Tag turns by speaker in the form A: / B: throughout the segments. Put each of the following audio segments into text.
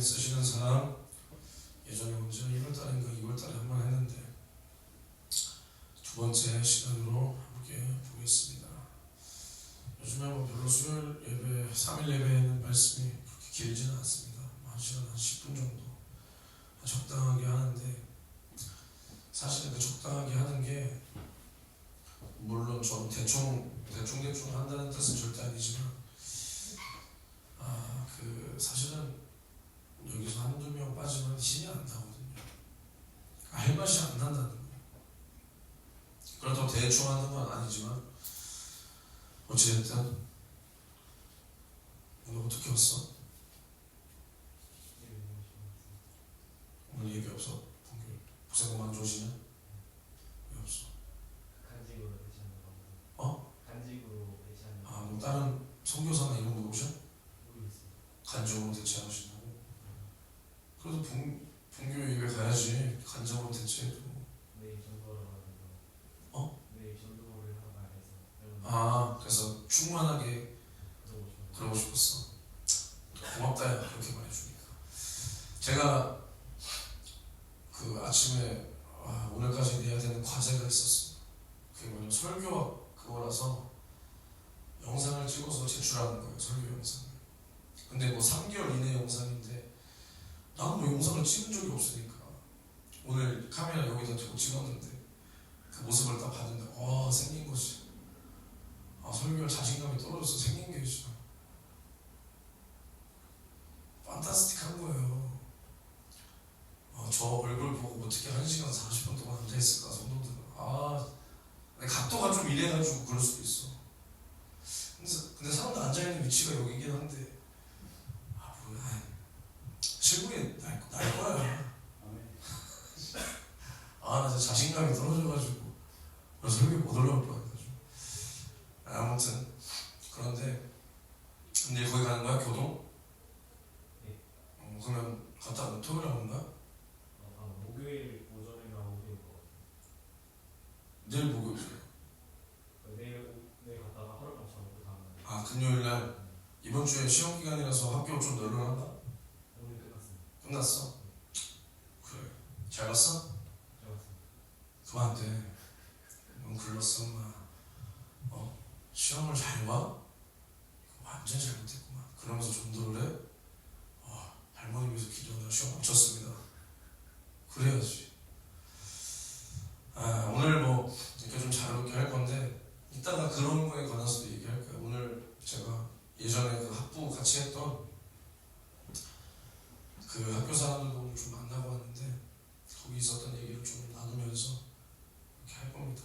A: 쓰시는 사람 예전에 언제 1월달인가 2월달에 한 번 했는데 두 번째 시간으로 함께 보겠습니다. 요즘에 뭐 별로 수요일 예배, 3일 예배에는 말씀이 그렇게 길지는 않습니다. 1시간 한 10분 정도 적당하게 하는데, 사실은 그 적당하게 하는 게 물론 좀 대충 한다는 뜻은 절대 아니지만 사실은 여기서 한두 명 빠지면 힘이 안 나거든요. 할 맛이 안 난다는 거예요. 그렇다고 대충 하는 건 아니지만 어찌됐든 오늘 어떻게 왔어? 오늘 예배 없어? 복생만 좋으시냐? 왜 없어?
B: 간직으로 대체하는 거.
A: 어?
B: 간직으로 대체하는 거.
A: 뭐 다른 선교사나 이런 분 오셔?
B: 모르겠어요.
A: 간증으로 대체하신다고? 그래도 분교 예배 가야지. 간증으로 대체해도.
B: 내일 전도를 하면서.
A: 어?
B: 내일 전도를 하라 해서.
A: 그래서 충만하게 그러고 싶었어. 고맙다 야, 그렇게 말해주니까. 제가 그 아침에 오늘까지 내야 되는 과제가 있었습니다. 그게 뭐냐면 설교 그거라서 영상을 찍어서 제출하는 거예요. 설교 영상을. 근데 뭐 3개월 이내 영상인데 나는 뭐 영상을 찍은 적이 없으니까 오늘 카메라 여기다 두고 찍었는데 그 모습을 딱 봤는데 생긴 것이 설교할 자신감이 떨어져서 생긴 게 있어. 판타스틱한 거예요. 저 얼굴 보고 어떻게 1시간 40분 동안 앉아있을까 소름 들어. 근데 각도가 좀 이래가지고 그럴 수도 있어. 근데 사람도 앉아있는 위치가 여기긴 한데 실물이 날 거야. 나 진짜 자신감이 떨어져가지고 설교 못 올라올 뻔해가지고. 아무튼 그런데 내일 거기 가는 거야? 교동?
B: 네.
A: 그러면 갔다 오면 토요일에 오는가?
B: 목요일 오전이나 오후일 것 같아요.
A: 내일 목요일이에요.
B: 내일 갔다가 하룻밤 자고 다음날.
A: 금요일날. 이번 주에 시험 기간이라서 학교 좀 널널한가?
B: 오늘 끝났습니다.
A: 끝났어? 그래. 잘 봤어?
B: 잘 봤습니다.
A: 그만 안 돼. 넌 글렀어 엄마. 시험을 잘 봐? 완전 잘못했구만. 그러면서 전도를 해? 할머니 위해서 기도하다가 시험 맞췄습니다. 그래야지. 오늘 뭐 이렇게 좀 자유롭게 할 건데 이따가 그런 거에 관해서도 얘기할 거예요. 오늘 제가 예전에 그 학부 같이 했던 그 학교 사람들도 오늘 좀 만나고 왔는데 거기 있었던 얘기를 좀 나누면서 이렇게 할 겁니다.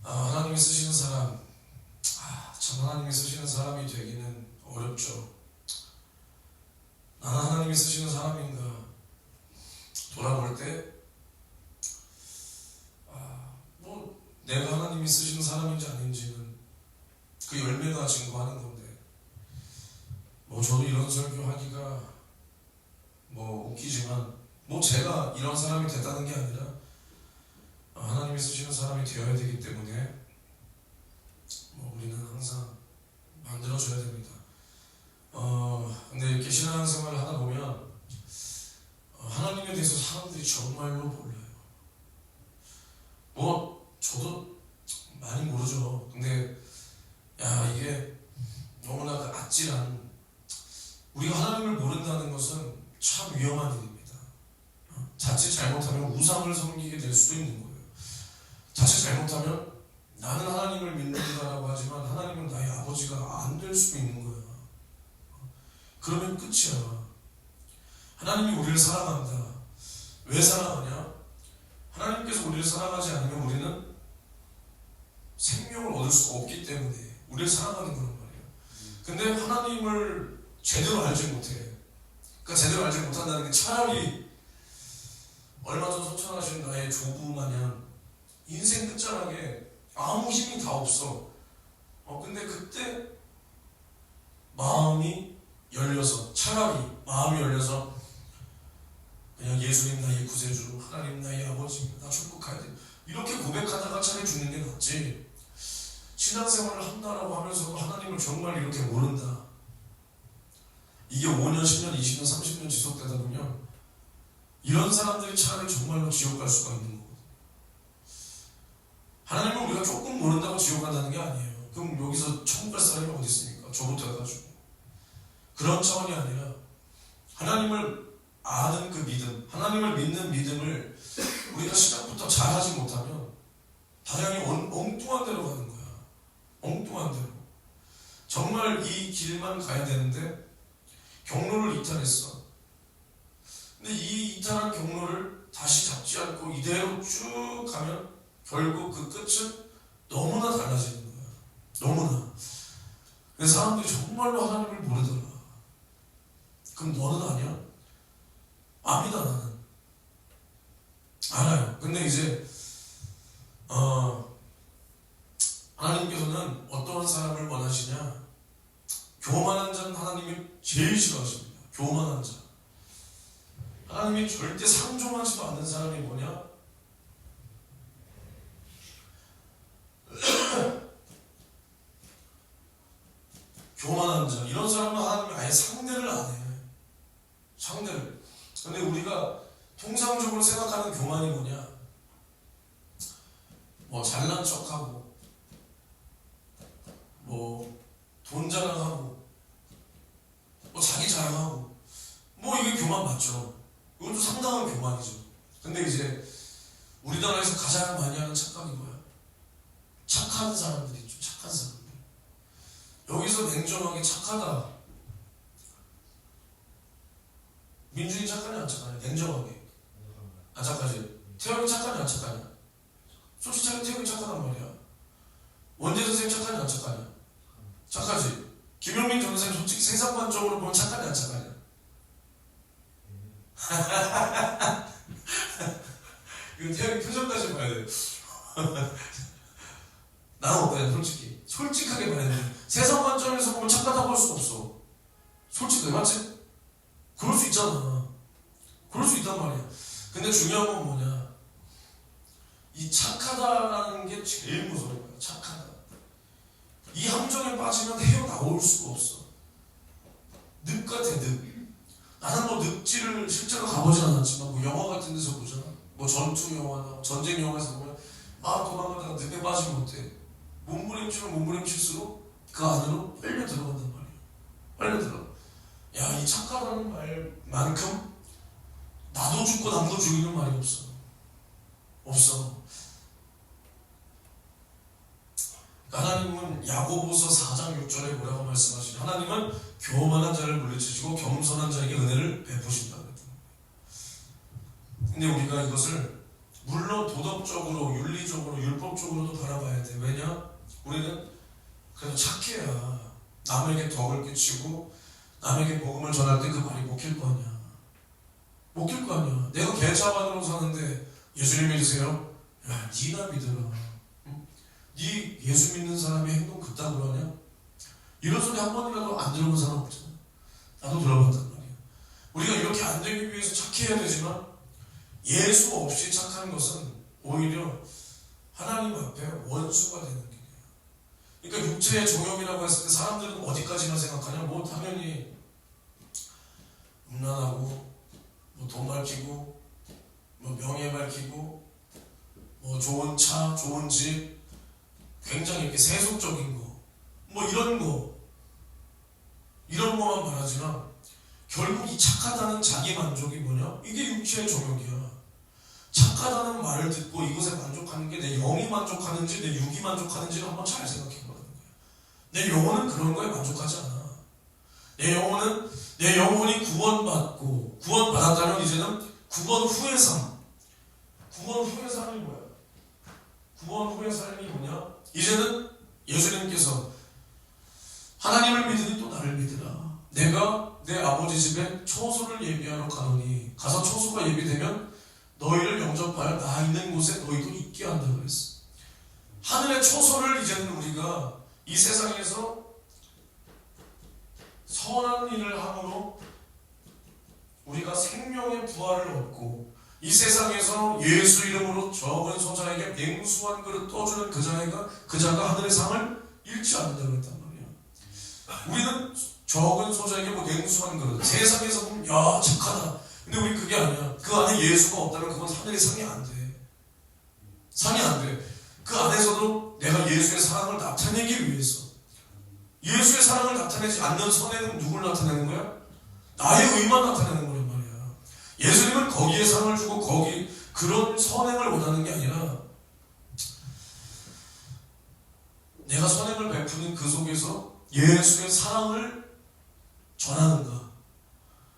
A: 하나님이 쓰시는 사람, 참 하나님이 쓰시는 사람이 되기는 어렵죠. 나는 하나님이 쓰시는 사람인가 돌아볼 때 내가 하나님이 쓰시는 사람인지 아닌지는 그 열매가 증거하는 건데, 저도 이런 설교하기가 웃기지만 제가 이런 사람이 됐다는 게 아니라 하나님이 쓰시는 사람이 되어야 되기 때문에 우리는 항상 만들어줘야 됩니다. 근데 이렇게 신앙생활을 하다 보면 하나님에 대해서 사람들이 정말로 몰라요. 저도 많이 모르죠. 근데 이게 너무나 그 아찔한, 우리가 하나님을 모른다는 것은 참 위험한 일입니다. 자칫 잘못하면 우상을 섬기게 될 수도 있는 거예요. 자칫 잘못하면 나는 하나님을 믿는다라고 하지만 하나님은 나의 아버지가 안 될 수도 있는 거야. 그러면 끝이야. 하나님이 우리를 사랑한다. 왜 사랑하냐? 하나님께서 우리를 사랑하지 않으면 우리는 생명을 얻을 수가 없기 때문에 우리를 사랑하는 거란 말이에요. 근데 하나님을 제대로 알지 못해. 그러니까 제대로 알지 못한다는 게 차라리 얼마 전 소천하신 나의 조부 마냥 인생 끝자락에 아무 힘이 다 없어. 근데 그때 마음이 열려서, 차라리 마음이 열려서 그냥 예수님 나의 구세주, 하나님 나의 아버지, 나 천국 가야 돼, 이렇게 고백하다가 차라리 죽는 게 낫지. 신앙생활을 한다라고 하면서도 하나님을 정말 이렇게 모른다, 이게 5년, 10년, 20년, 30년 지속되다 보면 이런 사람들이 차라리 정말로 지옥 갈 수가 있는 거거든요. 하나님을 우리가 조금 모른다고 지옥 간다는 게 아니에요. 그럼 여기서 천국 갈 사람이 어디 있습니까? 저부터 해가지고. 그런 차원이 아니라 하나님을 아는 그 믿음, 하나님을 믿는 믿음을 우리가 시작부터 잘하지 못하면 다양히 엉뚱한 데로 가는 거야. 엉뚱한 데로. 정말 이 길만 가야 되는데 경로를 이탈했어. 근데 이 이탈한 경로를 다시 잡지 않고 이대로 쭉 가면 결국 그 끝은 너무나 달라지는 거야. 너무나. 그래서 사람들이 정말로 하나님을 모르더라. 그럼 너는 아니야? 압니다, 나는. 알아요. 근데 이제 하나님께서는 어떠한 사람을 원하시냐? 교만한 자는 하나님이 제일 싫어하십니다. 교만한 자. 하나님이 절대 상종하지도 않는 사람이 뭐냐? 교만한 자. 이런 사람은 하나님이 아예 상대를 안 해. 상대를. 근데 우리가 통상적으로 생각하는 교만이 뭐냐? 뭐 잘난 척하고, 뭐 돈 자랑하고, 뭐 자기 자랑하고, 뭐 이게 교만 맞죠? 이것도 상당한 교만이죠. 근데 이제 우리나라에서 가장 많이 하는 착각이 뭐야? 착한 사람들이 있죠. 착한 사람들. 여기서 냉정하게 착하다. 민준이 착하냐 안 착하냐? 냉정하게. 안 착하지? 태영이 착하냐 안 착하냐? 솔직히 태영이 착하단 말이야. 원재 선생님 착하냐 안 착하냐? 착하지? 김용민 전선생님 솔직히 세상관적으로 보면 착하냐 안 착하냐? 이거 태영이 표정까지 봐야 돼. 나는 어때요? 솔직히 솔직하게 봐야 돼. 세상 관점에서 보면 착하다고 할 수가 없어. 솔직하게. 맞지? 그럴 수 있잖아. 그럴 수 있단 말이야. 근데 중요한 건 뭐냐? 이 착하다라는 게 제일 무서운 거야. 착하다. 이 함정에 빠지면 헤어나올 수가 없어. 늪 같아, 늪. 나는 뭐 늪지를 실제로 가보진 않았지만 뭐 영화 같은 데서 보잖아. 뭐 전투 영화나 전쟁 영화에서 보면 막 도망가다가 늪에 빠지면 어때? 몸부림치면 몸부림칠수록 그 안으로 빨려 들어간단 말이야. 빨려 들어가. 야, 이 착하다는 말만큼 나도 죽고 남도 죽이는 말이 없어. 없어. 하나님은 야고보서 4장 6절에 뭐라고 말씀하시냐? 하나님은 교만한 자를 물리치시고 겸손한 자에게 은혜를 베푸신다. 근데 우리가 이것을 물론 도덕적으로, 윤리적으로, 율법적으로도 바라봐야 돼. 왜냐? 우리는 그래도 착해야 남에게 덕을 끼치고 남에게 복음을 전할 때 그 말이 먹힐 거 아니야. 먹힐 거 아니야. 내가 개차반으로 사는데 예수님 믿으세요? 야, 니나 믿어라. 응? 니 예수 믿는 사람의 행동 그따구로 하냐? 이런 소리 한 번이라도 안 들어본 사람 없잖아. 나도 들어봤단 말이야. 우리가 이렇게 안 되기 위해서 착해야 되지만 예수 없이 착한 것은 오히려 하나님 앞에 원수가 되는 길이에요. 그러니까 육체의 종욕이라고 했을 때 사람들은 어디까지나 생각하냐? 뭐 당연히 음란하고, 뭐 돈 밝히고, 뭐 명예 밝히고, 뭐 좋은 차, 좋은 집, 굉장히 이렇게 세속적인 거, 뭐 이런 거만 말하지만 결국 이 착하다는 자기 만족이 뭐냐? 이게 육체의 종욕이야. 착하다는 말을 듣고 이것에 만족하는 게 내 영이 만족하는지 내 육이 만족하는지를 한번 잘 생각해보라는 거야. 내 영혼은 그런 거에 만족하지 않아. 내 영혼이 구원받았다면 이제는 구원 후의 삶. 구원 후의 삶이 뭐야? 구원 후의 삶이 뭐냐? 이제는 예수님께서 하나님을 믿으니 또 나를 믿으라. 내가 내 아버지 집에 처소를 예비하러 가노니 가서 처소가 예비되면 너희를 영접하여 나 있는 곳에 너희도 있게 한다 그랬어. 하늘의 처소를 이제는 우리가 이 세상에서 선한 일을 함으로 우리가 생명의 부활을 얻고 이 세상에서 예수 이름으로 적은 소자에게 맹수한 그릇 떠주는 그 자가 하늘의 상을 잃지 않는다고 했단 말이야. 우리는 적은 소자에게 뭐 냉수한 그릇. 세상에서 보면 야 착하다. 근데 우리 그게 아니야. 그 안에 예수가 없다면 그건 하늘의 상이 안 돼. 상이 안 돼. 그 안에서도 내가 예수의 사랑을 나타내기 위해서 예수의 사랑을 나타내지 않는 선행은 누굴 나타내는 거야? 나의 의만 나타내는 거란 말이야. 예수님은 거기에 상을 주고 거기 그런 선행을 원하는 게 아니라 내가 선행을 베푸는 그 속에서 예수의 사랑을 전하는가,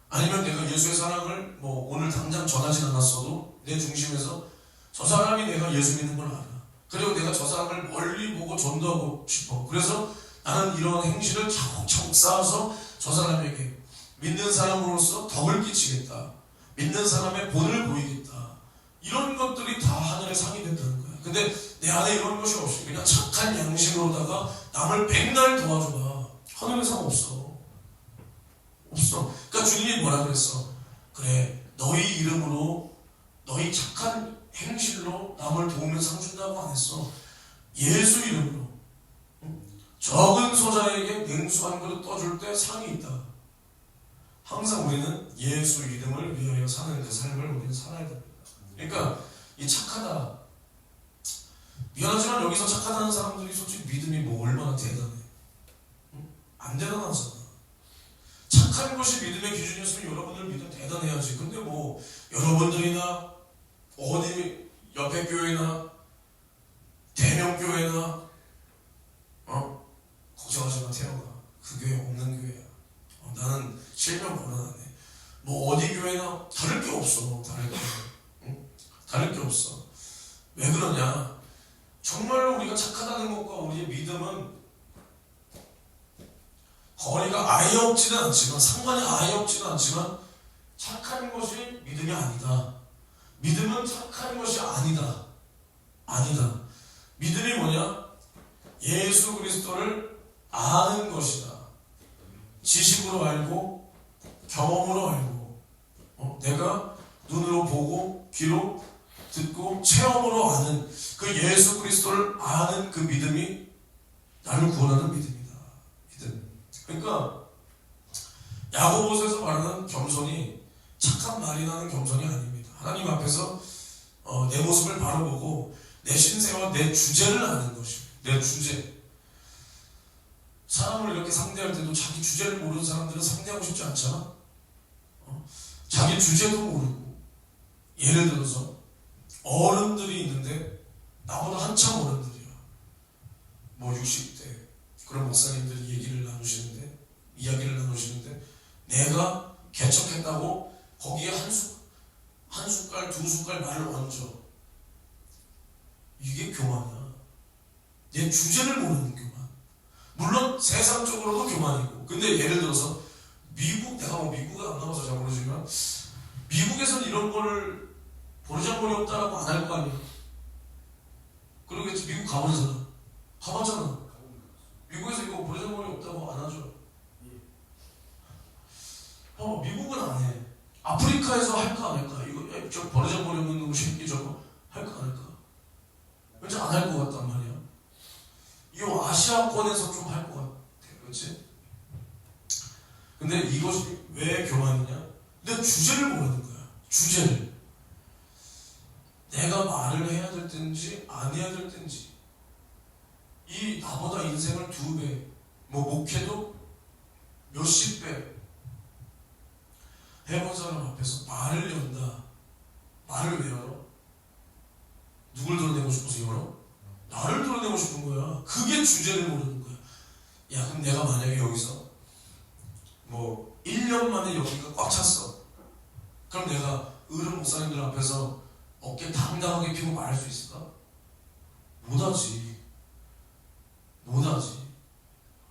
A: 아니면 내가 예수의 사랑을 뭐 오늘 당장 전하진 않았어도 내 중심에서 저 사람이 내가 예수 믿는 걸 알아. 그리고 내가 저 사람을 멀리 보고 전도하고 싶어. 그래서 나는 이런 행실을 차곡차곡 쌓아서 저 사람에게 믿는 사람으로서 덕을 끼치겠다. 믿는 사람의 본을 보이겠다. 이런 것들이 다 하늘의 상이 된다는 거야. 근데 내 안에 이런 것이 없이 그냥 착한 양심으로다가 남을 백날 도와줘봐. 하늘의 상 없어. 없어. 그러니까 주님이 뭐라 그랬어? 그래, 너희 이름으로 너희 착한 행실로 남을 도우면 상 준다고 안 했어. 예수 이름으로 적은 소자에게 냉수 한 그릇 떠줄 때 상이 있다. 항상 우리는 예수 이름을 위하여 사는 그 삶을 우리는 살아야 됩니다. 그러니까 이 착하다, 미안하지만 여기서 착하다는 사람들이 솔직히 믿음이 뭐 얼마나 대단해. 안 대단하잖아. 착한 것이 믿음의 기준이었으면 여러분들 믿음 대단해야지. 근데 뭐 여러분들이나 어디 옆에 교회나 대명교회나 걱정하지 마. 태영아, 그 교회 없는 교회야. 나는 실명 권한하네. 뭐 어디 교회나 다를 게 없어. 다를 게 다를 게 없어. 왜 그러냐? 정말로 우리가 착하다는 것과 우리의 믿음은 거리가 아예 없지는 않지만, 상관이 아예 없지는 않지만, 착한 것이 믿음이 아니다. 믿음은 착한 것이 아니다. 아니다. 믿음이 뭐냐? 예수 그리스도를 아는 것이다. 지식으로 알고 경험으로 알고 내가 눈으로 보고 귀로 듣고 체험으로 아는 그 예수 그리스도를 아는 그 믿음이 나를 구원하는 믿음이다. 믿음. 그러니까 야고보서에서 말하는 겸손이 착한 말이 나는 겸손이 아닙니다. 하나님 앞에서 내 모습을 바로 보고 내 신세와 내 주제를 아는 것입니다. 내 주제. 사람을 이렇게 상대할 때도 자기 주제를 모르는 사람들은 상대하고 싶지 않잖아. 자기 주제도 모르고, 예를 들어서 어른들이 있는데 나보다 한참 어른들이야. 뭐 60대 그런 목사님들이 이야기를 나누시는데 내가 개척했다고 거기에 한 숟갈 두 숟갈 말을 얹어. 이게 교만이야. 내 주제를 모르는 교만. 물론 세상적으로도 교만이고, 근데 예를 들어서 내가 뭐 미국에 안 나와서 잘 모르지만 미국에서는 이런 거를 버르장머리 없다라고 안 할 거 아니야. 그러겠지. 미국 가보는 사람 가봤잖아. 미국에서 이거 버르장머리 없다고 안 하죠. 미국은 안 해. 아프리카에서 할까 안 할까? 이거 저 버르장머리 없는 놈 새끼 저거 할까 안 할까? 왠지 안 할 것 같단 말이야. 이 아시아권에서 좀 할 것 같아. 그렇지? 근데 이것이 왜 교만이냐? 내 주제를 모르는 거야. 주제를. 내가 말을 해야 될 텐지 안 해야 될 텐지. 이 나보다 인생을 2배, 뭐 목회도 몇십 배 해본 사람 앞에서 말을 연다. 말을 왜 열어? 누굴 드러내고 싶어서 열어? 나를 드러내고 싶은 거야. 그게 주제를 모르는 거야. 야, 그럼 내가 만약에 여기서 뭐 1년 만에 여기가 꽉 찼어. 그럼 내가 어른 목사님들 앞에서 어깨 당당하게 펴고 말할 수 있을까? 못하지.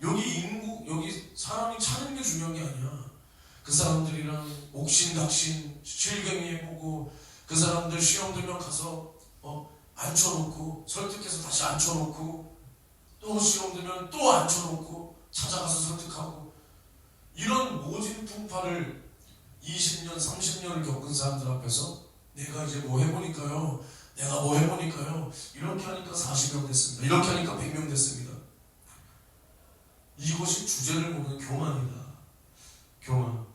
A: 여기 사람이 차는 게 중요한 게 아니야. 그 사람들이랑 옥신각신 실갱이 해보고, 그 사람들 시험 들면 가서 앉혀놓고 설득해서 다시 앉혀놓고, 또 시험 들면 또 앉혀놓고 찾아가서 설득하고, 이런 모진 풍파를 20년, 30년을 겪은 사람들 앞에서 내가 이제 뭐 해보니까요, 이렇게 하니까 40명 됐습니다, 이렇게 하니까 100명 됐습니다. 이것이 주제를 모르는 교만이다. 교만.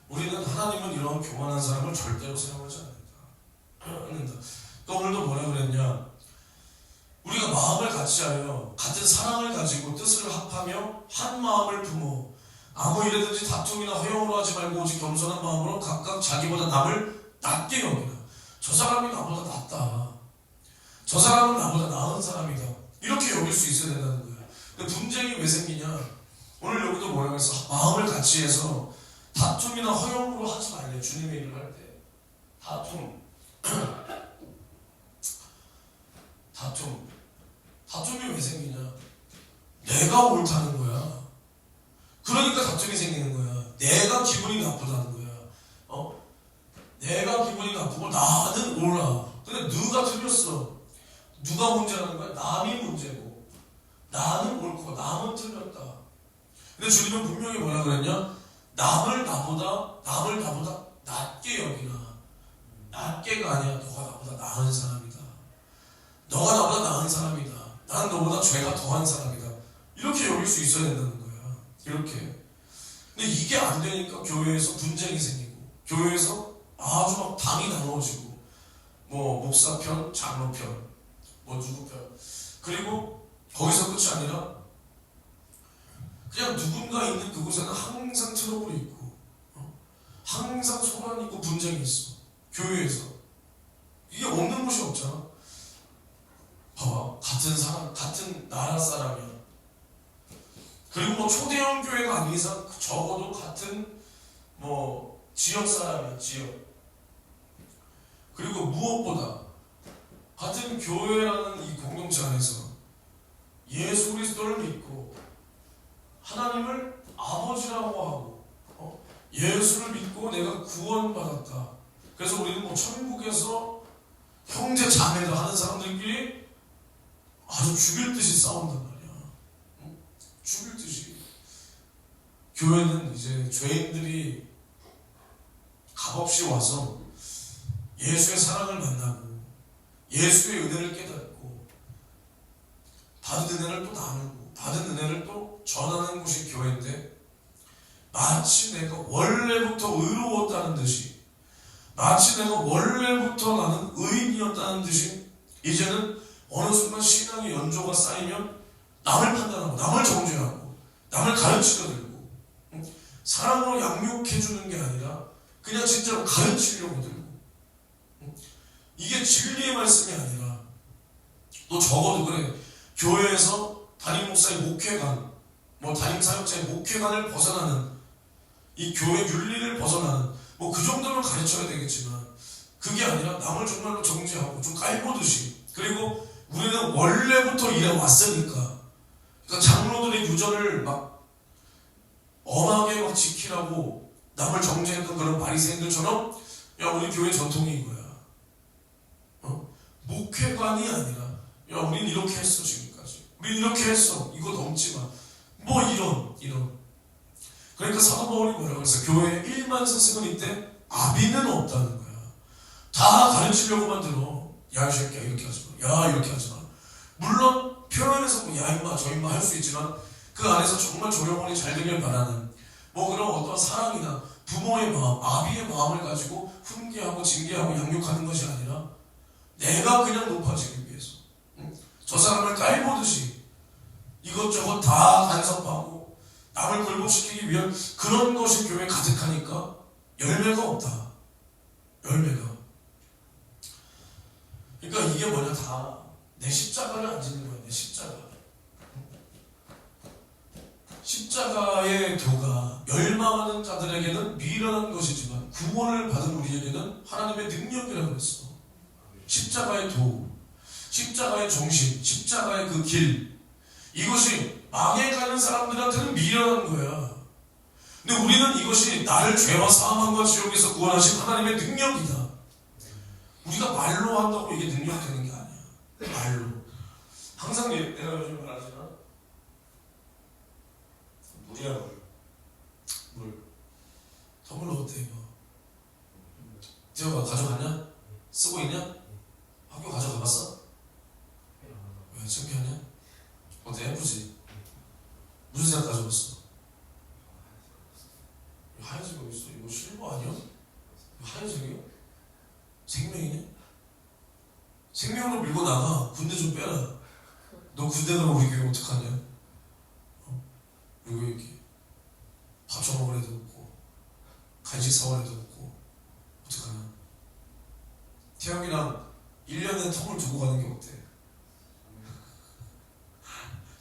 A: 우리는 하나님은 이런 교만한 사람을 절대로 사용하지 않는다. 또 오늘도 뭐라 그랬냐? 우리가 마음을 같이하여 같은 사랑을 가지고 뜻을 합하며 한 마음을 품어 아무 일에든지 다툼이나 허용으로 하지 말고 오직 겸손한 마음으로 각각 자기보다 남을 낮게 여기라. 저 사람이 나보다 낫다. 저 사람은 나보다 나은 사람이다. 이렇게 여길 수 있어야 된다는 거야. 근데 분쟁이 왜 생기냐? 오늘 여기도 뭐라고 했어? 마음을 같이 해서 다툼이나 허용으로 하지 말래. 주님의 일을 할 때. 다툼이 왜 생기냐? 내가 옳다는 거야. 그러니까 다툼이 생기는 거야. 내가 기분이 나쁘다는 거야. 내가 기분이 나쁘고 나는 옳아. 근데 누가 틀렸어? 누가 문제라는 거야? 남이 문제고 나는 옳고 남은 틀렸다. 근데 주님은 분명히 뭐라 그랬냐? 남을 나보다 낮게 여기라. 낮게가 아니야. 너가 나보다 나은 사람이다. 너가 나보다 나은 사람이다. 난 너보다 죄가 더한 사람이다. 이렇게 여길 수 있어야 된다는 거야. 이렇게. 근데 이게 안 되니까 교회에서 분쟁이 생기고, 교회에서 아주 막 당이 나눠지고, 뭐 목사 편, 장로 편, 뭐 누구 편. 그리고 거기서 끝이 아니라 그냥 누군가 있는 그곳에는 항상 트러블이 있고, 항상 소란이 있고 분쟁이 있어. 교회에서. 이게 없는 곳이 없잖아. 봐봐. 같은 사람, 같은 나라 사람이야. 그리고 뭐 초대형 교회가 아닌 이상 적어도 같은 뭐 지역 사람이야. 지역. 그리고 무엇보다 같은 교회라는 이 공동체 안에서 예수 그리스도를 믿고 하나님을 아버지라고 하고 예수를 믿고 내가 구원받았다. 그래서 우리는 뭐 천국에서 형제 자매를 하는 사람들끼리 아주 죽일 듯이 싸운단 말이야. 죽일 듯이. 교회는 이제 죄인들이 값없이 와서 예수의 사랑을 만나고 예수의 은혜를 깨닫고 받은 은혜를 또 나누고 받은 은혜를 또 전하는 곳이 교회인데, 마치 내가 원래부터 의로웠다는 듯이, 마치 내가 원래부터 나는 의인이었다는 듯이 이제는 어느 순간 신앙의 연조가 쌓이면 남을 판단하고 남을 정죄하고 남을 가르치려 들고, 사랑으로 양육해주는 게 아니라 그냥 진짜로 가르치려고 들고, 이게 진리의 말씀이 아니라, 너 적어도 그래. 교회에서 담임 목사의 목회관, 뭐 담임 사역자의 목회관을 벗어나는, 이 교회 윤리를 벗어나는, 뭐 그 정도는 가르쳐야 되겠지만 그게 아니라 남을 정말로 정죄하고 좀 깔보듯이. 그리고 우리는 원래부터 이래 왔으니까, 그러니까 장로들의 유전을 막 엄하게 막 지키라고 남을 정죄했던 그런 바리새인들처럼, 야 우리 교회 전통이 이거야. 목회관이 아니라, 야 우린 이렇게 했어 지금까지, 우린 이렇게 했어, 이거 넘지 마, 뭐 이런. 그러니까 사도 바울이 뭐라고 했어? 교회에 1만 스승은 있대 아비는 없다는 거야. 다 가르치려고만 들어. 야 이 새끼야 이렇게 하지 마, 야 이렇게 하지 마. 물론 표현에서 뭐 야 임마 저 임마 할 수 있지만 그 안에서 정말 조용하게 잘 되길 바라는 뭐 그런 어떤 사랑이나 부모의 마음, 아비의 마음을 가지고 훈계하고 징계하고 양육하는 것이 아니라 내가 그냥 높아지기 위해서, 저 사람을 깔보듯이 이것저것 다 간섭하고 남을 굴복시키기 위한 그런 것이 교회에 가득하니까 열매가 없다. 열매가. 그러니까 이게 뭐냐, 다 내 십자가를 안 지는 거야. 내 십자가. 십자가의 도가 멸망하는 자들에게는 미련한 것이지만 구원을 받은 우리에게는 하나님의 능력이라고 했어. 십자가의 도, 십자가의 정신, 십자가의 그 길, 이것이 망해가는 사람들한테는 미련한 거야. 근데 우리는 이것이 나를 죄와 사함과 지옥에서 구원하신 하나님의 능력이다. 우리가 말로 한다고 이게 능력 되는 게 아니야. 말로. 항상 내가 요즘 말하지만 물이야, 물. 더물 어때 이거? 지호가 가져갔냐? 쓰고 있냐? 학교 가져가봤어? 왜 창피하냐? 어때? 예쁘지? 무슨 생각 가져갔어? 하얀색이 어딨어? 이거 실버 아니야? 이거 하얀색이야? 생명이네? 생명으로 밀고 나가. 군대 좀 빼라. 너 군대 가면 우리 교회 어떡하냐? 그리고 이렇게 밥 처먹을 애도 없고 간식 사올 애도 없고 어떡하냐? 태영이랑 1년에 텀을 두고 가는 게 어때?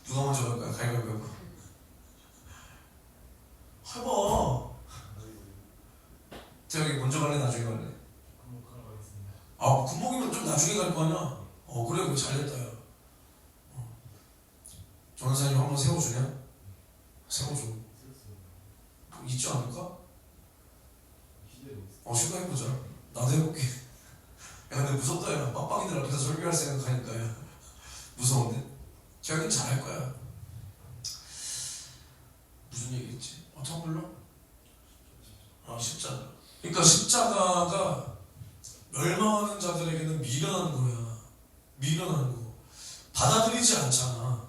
A: 누가 먼저 갈까요? 가위바위보 해봐. 태영이 먼저 갈래? 나중에 갈래?
B: 한번 가겠습니다.
A: 아, 군복이면 좀 나중에 갈 거 아니야? 그래, 그래, 잘됐다, 야. 전사님 한번 세워주냐? 세워줘. 뭐 있지 않을까? 시도해보자. 나도 해볼게. 야, 근데 무섭다, 야. 빡빡이들 앞에서 설교할 생각하니까, 야. 무서운데? 자기는 잘할 거야. 무슨 얘기했지? 텀블러? 십자가. 그러니까 십자가가 멸망하는 자들에게는 미련한 거야. 미련한 거. 받아들이지 않잖아.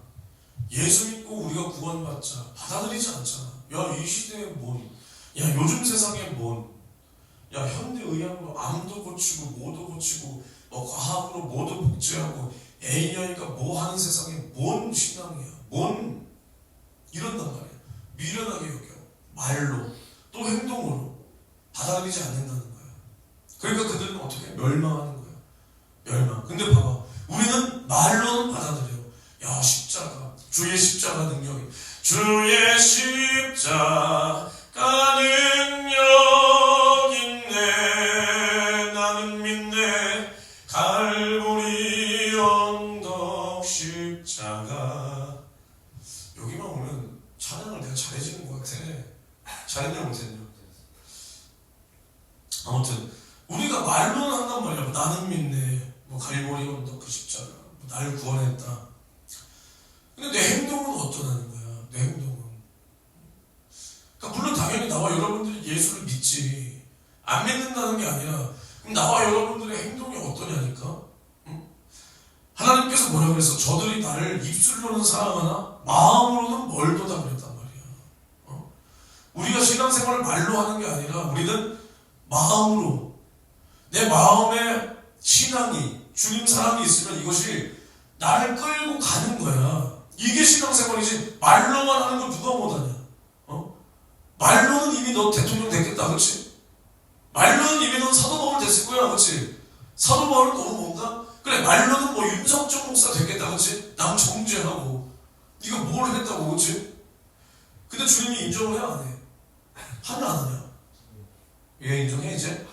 A: 예수 믿고 우리가 구원받자. 받아들이지 않잖아. 야, 이 시대에 뭔, 야, 요즘 세상에 뭔, 야, 현대의학으로 암도 고치고 뭐도 고치고 뭐 과학으로 뭐도 복제하고 AI가 뭐 하는 세상에 뭔 신앙이야. 뭔 이런단 말이야. 미련하게 여겨. 말로 또 행동으로 받아들이지 않는다는 거야. 그러니까 그들은 어떻게 멸망하는 거야. 멸망. 근데 봐봐. 우리는 말로는 받아들여. 야, 십자가. 주의 십자가 능력이. 주의 십자가 능력 있네. 나는 믿네. 갈보리 언덕 십자가. 여기만 오면 찬양을 내가 잘해지는 것 같아. 잘했냐 못했냐. 아무튼 우리가 말로는 한단 말이야. 뭐 나는 믿네. 뭐 갈보리 언덕 그 십자가. 뭐 나를 구원했다. 근데 내 행동은 어떠냐는 거야. 내 행동은. 그러니까 물론 당연히 나와 여러분들이 예수를 믿지. 안 믿는다는 게 아니라 그럼 나와 여러분들의 행동이 어떠냐니까. 응? 하나님께서 뭐라 그랬어? 저들이 나를 입술로는 사랑하나 마음으로는 멀도다 그랬단 말이야. 우리가 신앙생활을 말로 하는 게 아니라 우리는 마음으로 내 마음에 신앙이 주님 사랑이 있으면 이것이 나를 끌고 가는 거야. 이게 신앙생활이지. 말로만 하는 걸 누가 못하냐. 말로는 이미 너 대통령 됐겠다. 그렇지? 말로는 이미 넌 사도 바울 됐을 거야. 그렇지? 사도 바울은 너무 뭔가? 그래, 말로는 뭐 윤석정 목사 됐겠다. 그렇지? 남 정죄하고 네가 뭘 했다고. 그렇지? 근데 주님이 인정을 해 안 해? 하냐 안 하냐? 얘 인정해 이제?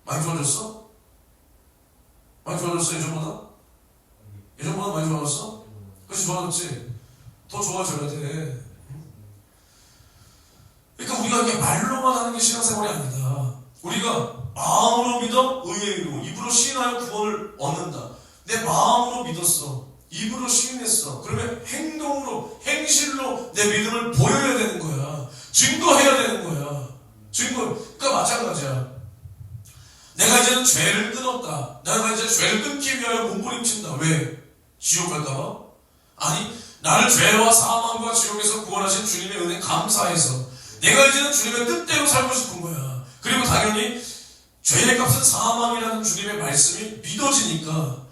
A: 많이 좋아졌어? 많이 좋아졌어 예전보다? 예전보다 많이 좋아졌어? 그렇지, 좋아졌지? 더 좋아져야 돼. 그러니까 우리가 이게 말로만 하는 게 신앙생활이 아니다. 우리가 마음으로 믿어 의외로 입으로 시인하여 구원을 얻는다. 내 마음으로 믿었어. 입으로 시인했어. 그러면 행동으로, 행실로 내 믿음을 보여야 되는 거야. 증거해야 되는 거야. 증거. 그러니까 마찬가지야. 내가 이제는 죄를 끊었다. 내가 이제 죄를 끊기 위하여 몸부림친다. 왜? 지옥 갈까봐? 아니, 나를 죄와 사망과 지옥에서 구원하신 주님의 은혜 감사해서 내가 이제는 주님의 뜻대로 살고 싶은 거야. 그리고 당연히 죄의 값은 사망이라는 주님의 말씀이 믿어지니까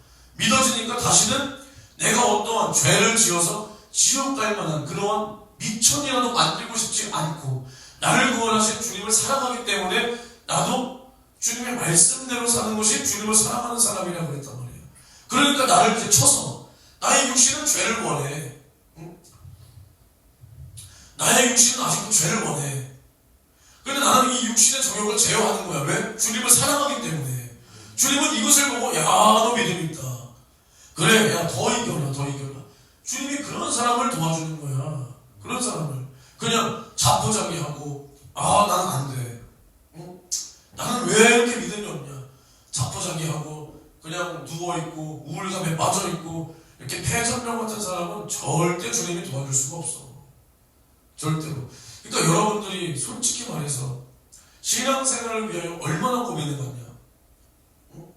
A: 다시는 내가 어떠한 죄를 지어서 지옥 갈 만한 그러한 미천이라도 만들고 싶지 않고 나를 구원하신 주님을 사랑하기 때문에 나도 주님의 말씀대로 사는 것이 주님을 사랑하는 사람이라고 그랬단 말이에요. 그러니까 나를 이제 쳐서 나의 육신은 죄를 원해. 응? 나의 육신은 아직도 죄를 원해. 그런데 나는 이 육신의 정욕을 제어하는 거야. 왜? 주님을 사랑하기 때문에. 주님은 이것을 보고 야, 너 믿음 있다. 그래, 야, 더 이겨라. 주님이 그런 사람을 도와주는 거야. 그런 사람을. 그냥 자포자기하고 나는 안 돼. 응? 나는 왜 이렇게 믿음이 없냐. 자포자기하고 그냥 누워있고 우울감에 빠져있고 이렇게 폐전병 같은 사람은 절대 주님이 도와줄 수가 없어. 절대로. 그러니까 여러분들이 솔직히 말해서 신앙생활을 위하여 얼마나 고민해봤냐? 응?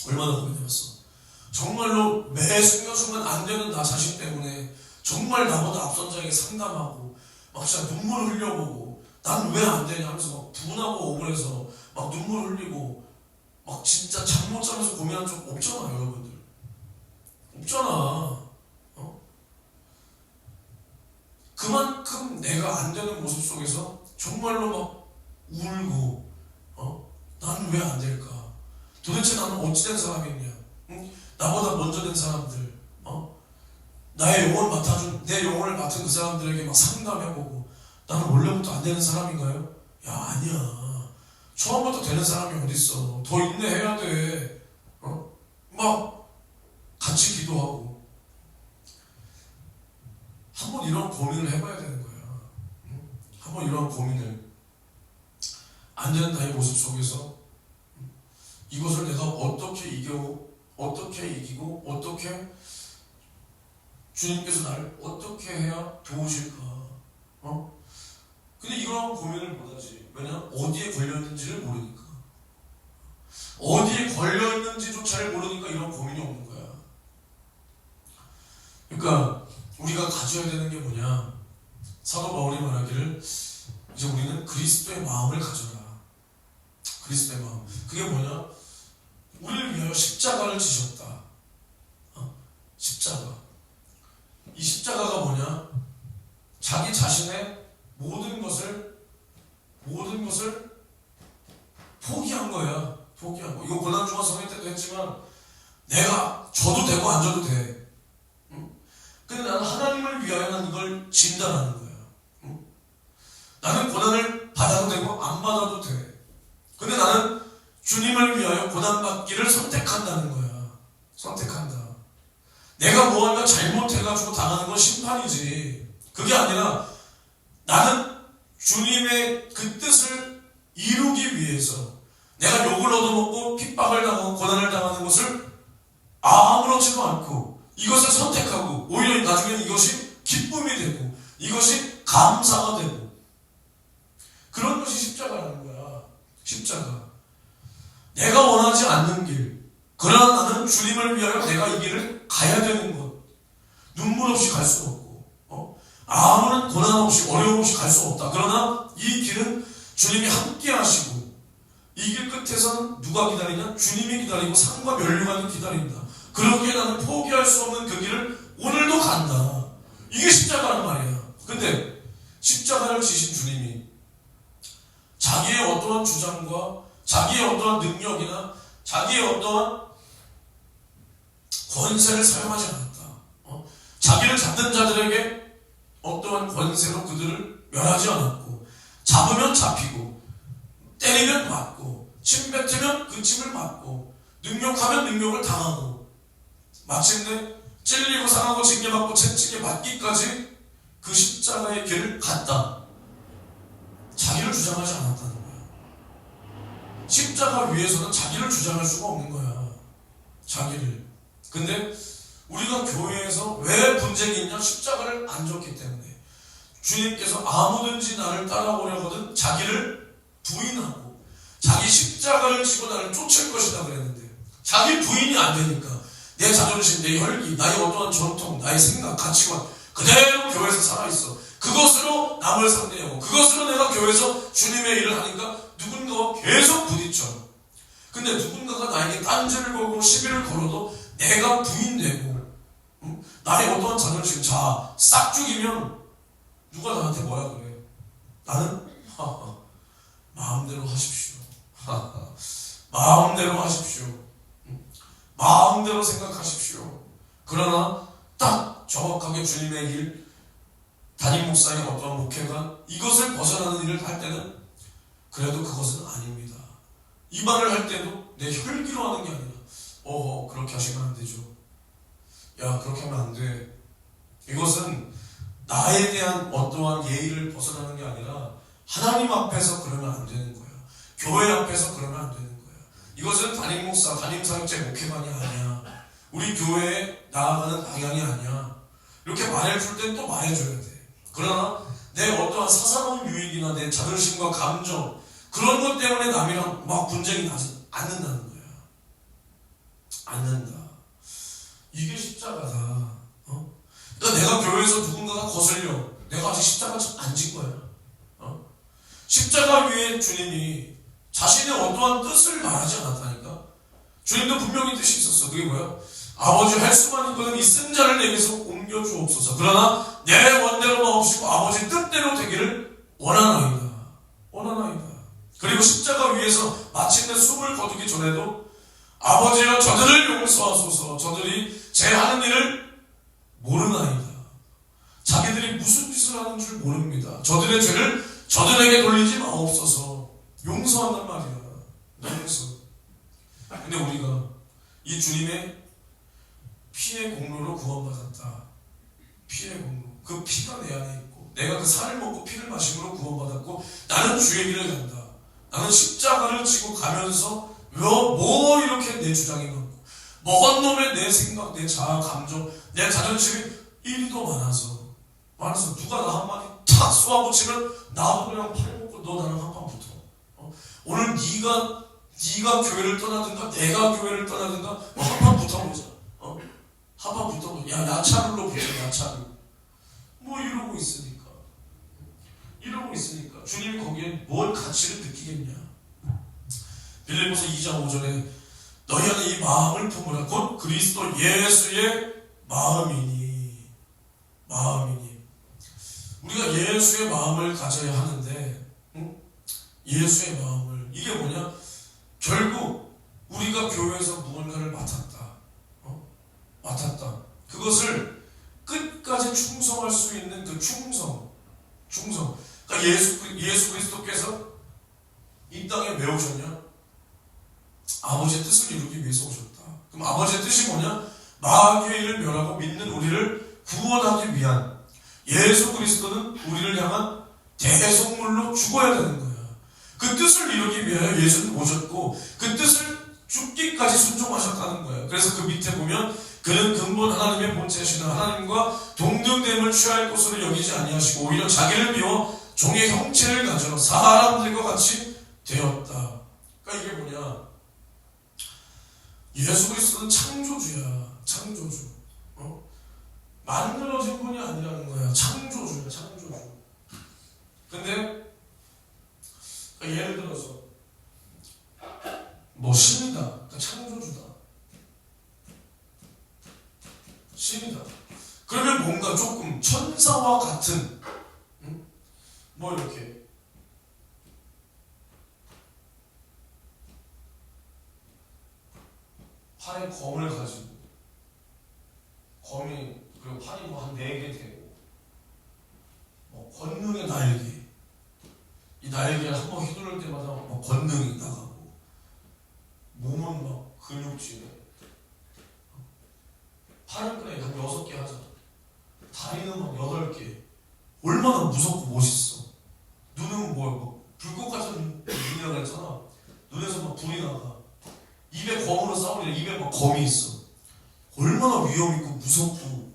A: 얼마나 고민해봤어? 정말로 매 순간순간 안 되는 나 자신 때문에 정말 나보다 앞선 자에게 상담하고 막 진짜 눈물을 흘려보고 난 왜 안 되냐 하면서 막 분하고 억울해서 막 눈물 흘리고 막 진짜 잠 못 자면서 고민한 적 없잖아, 여러분들. 없잖아. 그만큼 내가 안 되는 모습 속에서 정말로 막 울고, 나는 왜 안 될까? 도대체 나는 어찌된 사람이냐? 응? 나보다 먼저 된 사람들, 나의 영혼을 맡아준, 내 영혼을 맡은 그 사람들에게 막 상담해보고, 나는 원래부터 안 되는 사람인가요? 야, 아니야. 처음부터 되는 사람이 어딨어. 더 인내해야 돼. 막 같이 기도하고. 한번 이런 고민을 해봐야 되는 거야. 한번 이런 고민을. 안 되는 나의 모습 속에서 이것을 내가 어떻게 이기고 어떻게 주님께서 나를 어떻게 해야 도우실까? 근데 이런 고민을 못하지. 왜냐면 어디에 걸려있는지를 모르니까. 어디에 걸려있는지조차를 모르니까 이런 고민이 오는 거야. 그러니까 우리가 가져야 되는 게 뭐냐? 사도 바울이 말하기를 이제 우리는 그리스도의 마음을 가져라. 그리스도의 마음. 그게 뭐냐? 우리를 위하여 십자가를 지셨다. 십자가. 이 십자가가 뭐냐? 자기 자신의 모든 것을 포기한 거야. 포기한 거. 이거 고난주간 성회 때도 했지만 내가 져도 되고 안 져도 돼. 근데 나는 하나님을 위하여 난 이걸 진단하는 거야. 나는 고난을 받아도 되고 안 받아도 돼. 근데 나는 주님을 위하여 고난받기를 선택한다는 거야. 선택한다. 내가 무언가 잘못해가지고 당하는 건 심판이지. 그게 아니라 나는 주님의 그 뜻을 이루기 위해서 내가 욕을 얻어먹고 핍박을 당하고 고난을 당하는 것을 아무렇지도 않고 이것을 선택하고 오히려 나중에는 이것이 기쁨이 되고 이것이 감사가 되고 그런 것이 십자가라는 거야. 십자가. 내가 원하지 않는 길, 그러나 나는 주님을 위하여 내가 이 길을 가야 되는 것. 눈물 없이 갈 수 없고 아무런 고난 없이 어려움 없이 갈 수 없다. 그러나 이 길은 주님이 함께 하시고 이 길 끝에서는 누가 기다리냐? 주님이 기다리고 산과 면류관이 기다린다. 그렇게 나는 포기할 수 없는 그 길을 오늘도 간다. 이게 십자가란 말이야. 근데 십자가를 지신 주님이 자기의 어떠한 주장과 자기의 어떠한 능력이나 자기의 어떠한 권세를 사용하지 않았다. 자기를 잡는 자들에게 어떠한 권세로 그들을 멸하지 않았고 잡으면 잡히고 때리면 맞고 침 뱉으면 그 침을 맞고 능욕하면 능욕을 당하고 마침내 찔리고 상하고 징계받고 채찍에 맞기까지 그 십자가의 길을 갔다. 자기를 주장하지 않았다는 거야. 십자가 위에서는 자기를 주장할 수가 없는 거야. 자기를. 근데 우리가 교회에서 왜 분쟁이 있냐? 십자가를 안 졌기 때문에. 주님께서 아무든지 나를 따라오려거든 자기를 부인하고 자기 십자가를 지고 나를 쫓을 것이다 그랬는데 자기 부인이 안 되니까 내 자존심, 내 혈기, 나의 어떠한 전통, 나의 생각, 가치관 그대로 교회에서 살아있어. 그것으로 남을 상대하고 그것으로 내가 교회에서 주님의 일을 하니까 누군가와 계속 부딪혀. 근데 누군가가 나에게 딴지를 걸고 시비를 걸어도 내가 부인되고 나의 어떠한 자존심 싹 죽이면 누가 나한테 뭐라 그래? 나는 마음대로 하십시오. 마음대로 하십시오. 마음대로 생각하십시오. 그러나 딱 정확하게 주님의 일, 담임 목사의 어떠한 목회가 이것을 벗어나는 일을 할 때는 그래도 그것은 아닙니다. 이 말을 할 때도 내 혈기로 하는 게 아니라 그렇게 하시면 안 되죠. 야, 그렇게 하면 안 돼. 이것은 나에 대한 어떠한 예의를 벗어나는 게 아니라 하나님 앞에서 그러면 안 되는 거야. 교회 앞에서 그러면 안 되는 거야. 이것은 담임 목사, 담임 사역자의 목회만이 아니야. 우리 교회에 나아가는 방향이 아니야. 이렇게 말해줄 땐 또 말해줘야 돼. 그러나 내 어떠한 사사로운 유익이나 내 자존심과 감정 그런 것 때문에 남이랑 막 분쟁이 나지 않는다는 거야. 않는다. 이게 십자가다. 그러니까 내가 교회에서 누군가가 거슬려. 내가 아직 십자가 안 진 거야. 십자가 위에 주님이 자신의 어떠한 뜻을 말하지 않았다니까. 주님도 분명히 뜻이 있었어. 그게 뭐야? 아버지 할 수만 있거든 이 쓴 자를 내게서 옮겨 주옵소서. 그러나 내 원대로 마옵시고 아버지 뜻대로 되기를 원하나이다. 원하나이다. 그리고 십자가 위에서 마침내 숨을 거두기 전에도 아버지여 저들을 용서하소서. 저들이 제 하는 일을 모르나이다. 자기들이 무슨 짓을 하는 줄 모릅니다. 저들의 죄를 저들에게 돌리지 마옵소서. 용서한단 말이야. 용서. 근데 우리가 이 주님의 피의 공로로 구원받았다. 피의 공로. 그 피가 내 안에 있고 내가 그 살을 먹고 피를 마심으로 구원받았고 나는 주의 길을 간다. 나는 십자가를 지고 가면서 뭐 이렇게 내 주장이 많고 뭐 헛놈의 내 생각, 내 자아, 감정, 내 자존심이 1도 많아서 누가 나 한마디 탁 쏘아붙이면 나도 그냥 팔 먹고 너 나랑 한판 붙어. 오늘 네가 교회를 떠나든가 내가 교회를 떠나든가 한판 붙어보자. 한판 붙어보자. 야 야차를로 붙여. 야차를. 뭐 이러고 있으니까 주님이 거기에 뭘 가치를 느끼겠냐. 빌립보서 2장 5절에 너희 안에 이 마음을 품으라. 곧 그리스도 예수의 마음이니. 우리가 예수의 마음을 가져야 하는데 예수의 마음을 이게 뭐냐? 결국 우리가 교회에서 무언가를 맡았다. 그것을 끝까지 충성할 수 있는 그 충성. 그러니까 예수 그리스도께서 이 땅에 왜 오셨냐? 아버지의 뜻을 이루기 위해서 오셨다. 그럼 아버지의 뜻이 뭐냐? 마귀의 일을 멸하고 믿는 우리를 구원하기 위한 예수 그리스도는 우리를 향한 대속물로 죽어야 되는 거야. 그 뜻을 이루기 위하여 예수는 오셨고 그 뜻을 죽기까지 순종하셨다는 거예요. 그래서 그 밑에 보면 그는 근본 하나님의 본체시나 하나님과 동등됨을 취할 것으로 여기지 아니하시고 오히려 자기를 비워 종의 형체를 가져 사람들과 같이 되었다. 그러니까 이게 뭐냐? 예수 그리스도는 창조주야. 창조주. 만들어진 분이 아니라는 거야. 창조주야. 창조주. 근데 예를 들어서 뭐 신이다. 그러니까 창조주다. 신이다. 그러면 뭔가 조금 천사와 같은 뭐 이렇게 팔에 검을 가지고 검이 그리고 팔이 뭐 한 4개 되고 뭐 권능의 날개 이 날개를 한번 휘두를 때마다 막 권능이 나가고 몸은 막 근육질에 팔은 그래 한 6개 하자. 다리는 막 8개. 얼마나 무섭고 멋있어. 눈은 뭐 불꽃 같은 눈이라고 했잖아. 눈에서 막 불이 나가. 입에 검으로 싸우려 입에 막 검이 있어. 얼마나 위험 있고 무섭고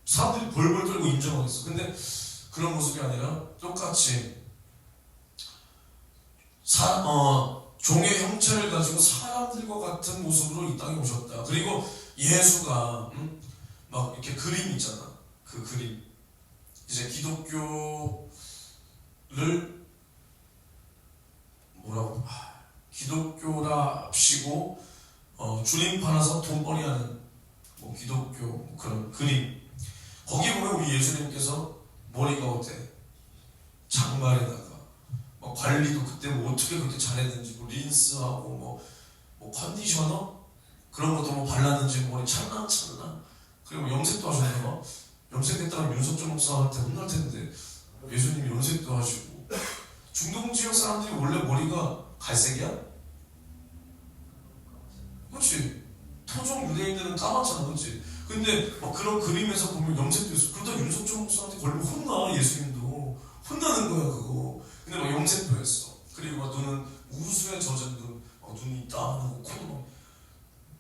A: 사람들이 벌벌 떨고 인정하겠어. 근데 그런 모습이 아니라 똑같이 종의 형체를 가지고 사람들과 같은 모습으로 이 땅에 오셨다. 그리고 예수가 막 이렇게 그림 있잖아. 그 그림 이제 기독교를 뭐라고 기독교랍시고 주님 팔아서 돈벌이하는 뭐 기독교 그런 그림. 거기 보면 우리 예수님께서 머리가 어때? 장발에다가 뭐 관리도 그때 뭐 어떻게 그렇게 잘했는지 뭐 린스하고 뭐 컨디셔너 그런 것도 뭐 발랐는지 머리 찰나 그리고 염색도 하셨나? 염색했다가 윤석준 목사한테 혼날 텐데 예수님이 염색도 하시고. 중동 지역 사람들이 원래 머리가 갈색이야? 그렇지. 토종 유대인들은 까맣잖아, 그렇지. 근데 막 그런 그림에서 보면 염색도 있어. 그러다 윤석준 목사한테 걸리면 혼나. 예수님도 혼나는 거야 그거. 근데 막 염색도 했어. 그리고 막 눈은 우수에 젖은 눈, 눈이 따하고 코도 막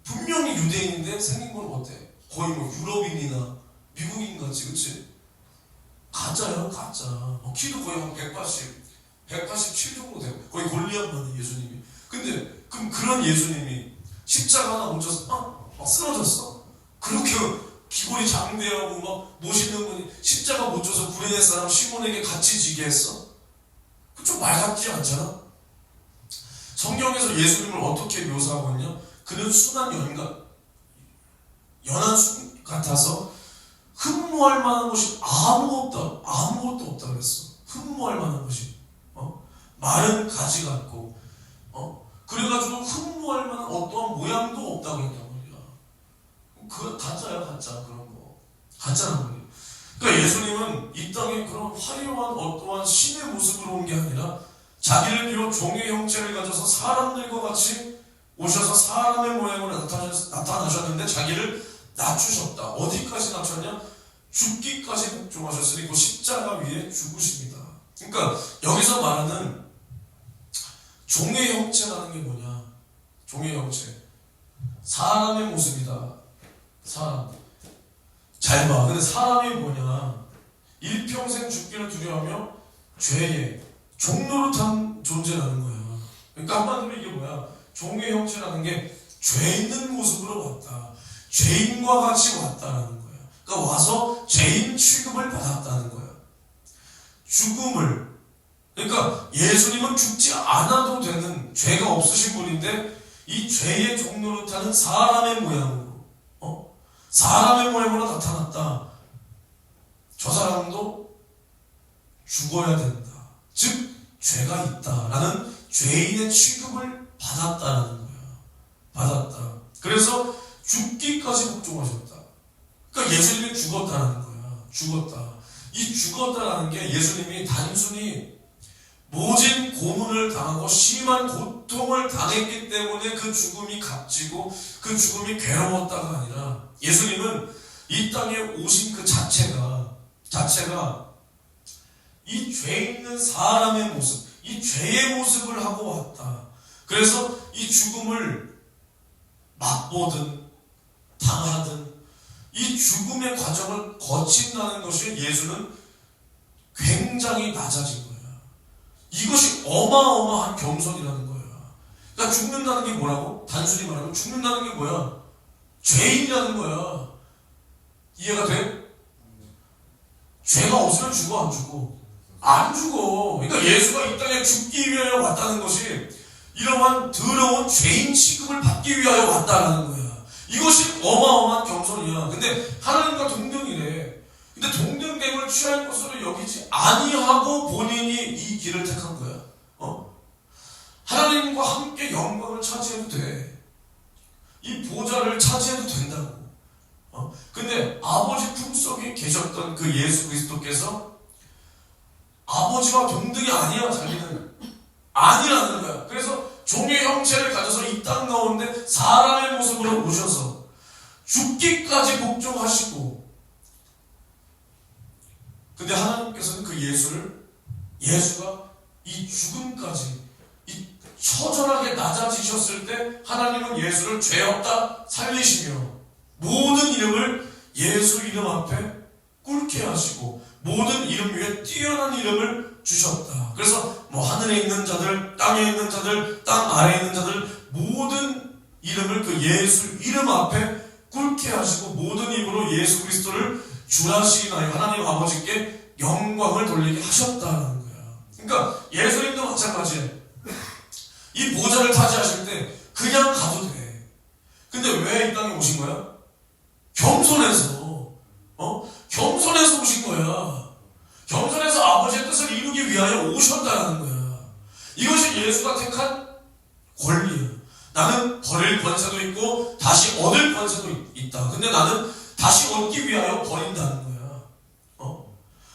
A: 분명히 유대인인데 생긴 건 어때? 거의 뭐 유럽인이나 미국인 같지, 그치? 가짜야, 가짜. 키도 거의 한 187 정도 되고 거의 골리앗만해 예수님이. 근데 그럼 그런 예수님이 십자가 하나 못 져서 막 쓰러졌어? 그렇게 기골이 장대하고 막 멋있는 분이 십자가 못 져서 구레네 사람 시몬에게 같이 지게 했어? 그좀 말 같지 않잖아? 성경에서 예수님을 어떻게 묘사하고 있냐? 그는 순한 연한 순 같아서 흠모할 만한 것이 아무것도 없다 그랬어. 흠모할 만한 것이. 마른 가지 같고, 그래가지고 흠모할 만한 어떠한 모양도 없다고 했단 말이야. 그 가짜야, 가짜. 그런 거. 가짜란 말이야. 그러니까 예수님은 이 땅에 그런 화려한 어떠한 신의 모습으로 온 게 아니라 자기를 비롯 종의 형체를 가져서 사람들과 같이 오셔서 사람의 모양으로 나타나셨는데 자기를 낮추셨다. 어디까지 낮췄냐? 죽기까지 복종하셨으니 그 십자가 위에 죽으십니다. 그러니까 여기서 말하는 종의 형체라는 게 뭐냐? 종의 형체. 사람의 모습이다. 사람. 잘 봐. 근데 사람이 뭐냐? 일평생 죽기를 두려워하며 죄의 종노릇한 존재라는 거야. 그러니까 한마디로 이게 뭐야? 종의 형체라는 게 죄 있는 모습으로 왔다. 죄인과 같이 왔다라는 거야. 그러니까 와서 죄인 취급을 받았다는 거야. 죽음을. 그러니까 예수님은 죽지 않아도 되는 죄가 없으신 분인데 이 죄의 종노릇하는 사람의 모양으로 사람의 모양으로 나타났다. 저 사람도 죽어야 된다. 즉 죄가 있다라는 죄인의 취급을 받았다라는 거야. 받았다. 그래서 죽기까지 복종하셨다. 그러니까 예수님이 죽었다라는 거야. 죽었다. 이 죽었다라는 게 예수님이 단순히 모진 고문을 당하고 심한 고통을 당했기 때문에 그 죽음이 값지고 그 죽음이 괴로웠다가 아니라 예수님은 이 땅에 오신 그 자체가 이 죄 있는 사람의 모습, 이 죄의 모습을 하고 왔다. 그래서 이 죽음을 맛보든 당하든 이 죽음의 과정을 거친다는 것이 예수는 굉장히 낮아진 거야. 이것이 어마어마한 겸손이라는 거야. 그러니까 죽는다는 게 뭐라고? 단순히 말하면 죽는다는 게 뭐야? 죄인이라는 거야. 이해가 돼? 죄가 없으면 죽어, 안 죽어? 안 죽어. 그러니까 예수가 이 땅에 죽기 위하여 왔다는 것이 이러한 더러운 죄인 취급을 받기 위하여 왔다는 거야. 이것이 어마어마한 겸손이야. 근데 하나님과 동등이래. 근데 동등됨을 취할 것으로 여기지 아니하고 본인이 이 길을 택한 거야. 하나님과 함께 영광을 차지해도 돼. 이 보좌를 차지해도 된다고. 근데 아버지 품속에 계셨던 그 예수 그리스도께서 아버지와 동등이 아니야. 자기는 아니라는 거야. 그래서 종의 형체를 가져서 이 땅 가운데 사람의 모습으로 오셔서 죽기까지 복종하시고, 근데 하나님께서는 그 예수가 이 죽음까지 이 처절하게 낮아지셨을 때 하나님은 예수를 죄 없다 살리시며 모든 이름을 예수 이름 앞에 꿇게 하시고 모든 이름 위에 뛰어난 이름을 주셨다. 그래서 하늘에 있는 자들, 땅에 있는 자들, 땅 아래에 있는 자들 모든 이름을 그 예수 이름 앞에 꿇게 하시고 모든 입으로 예수 그리스도를 주라시나요 하나님 아버지께 영광을 돌리게 하셨다는 거야. 그러니까 예수님도 마찬가지예요. 이 보좌를 차지하실 때 그냥 가도 돼. 근데 왜 이 땅에 오신 거야? 겸손해서 겸손해서 오신 거야. 겸손해서 아버지의 뜻을 이루기 위하여 오셨다는 거야. 이것이 예수가 택한 권리야. 나는 버릴 권세도 있고 다시 얻을 권세도 있다. 근데 나는 다시 얻기 위하여 버린다는 거야.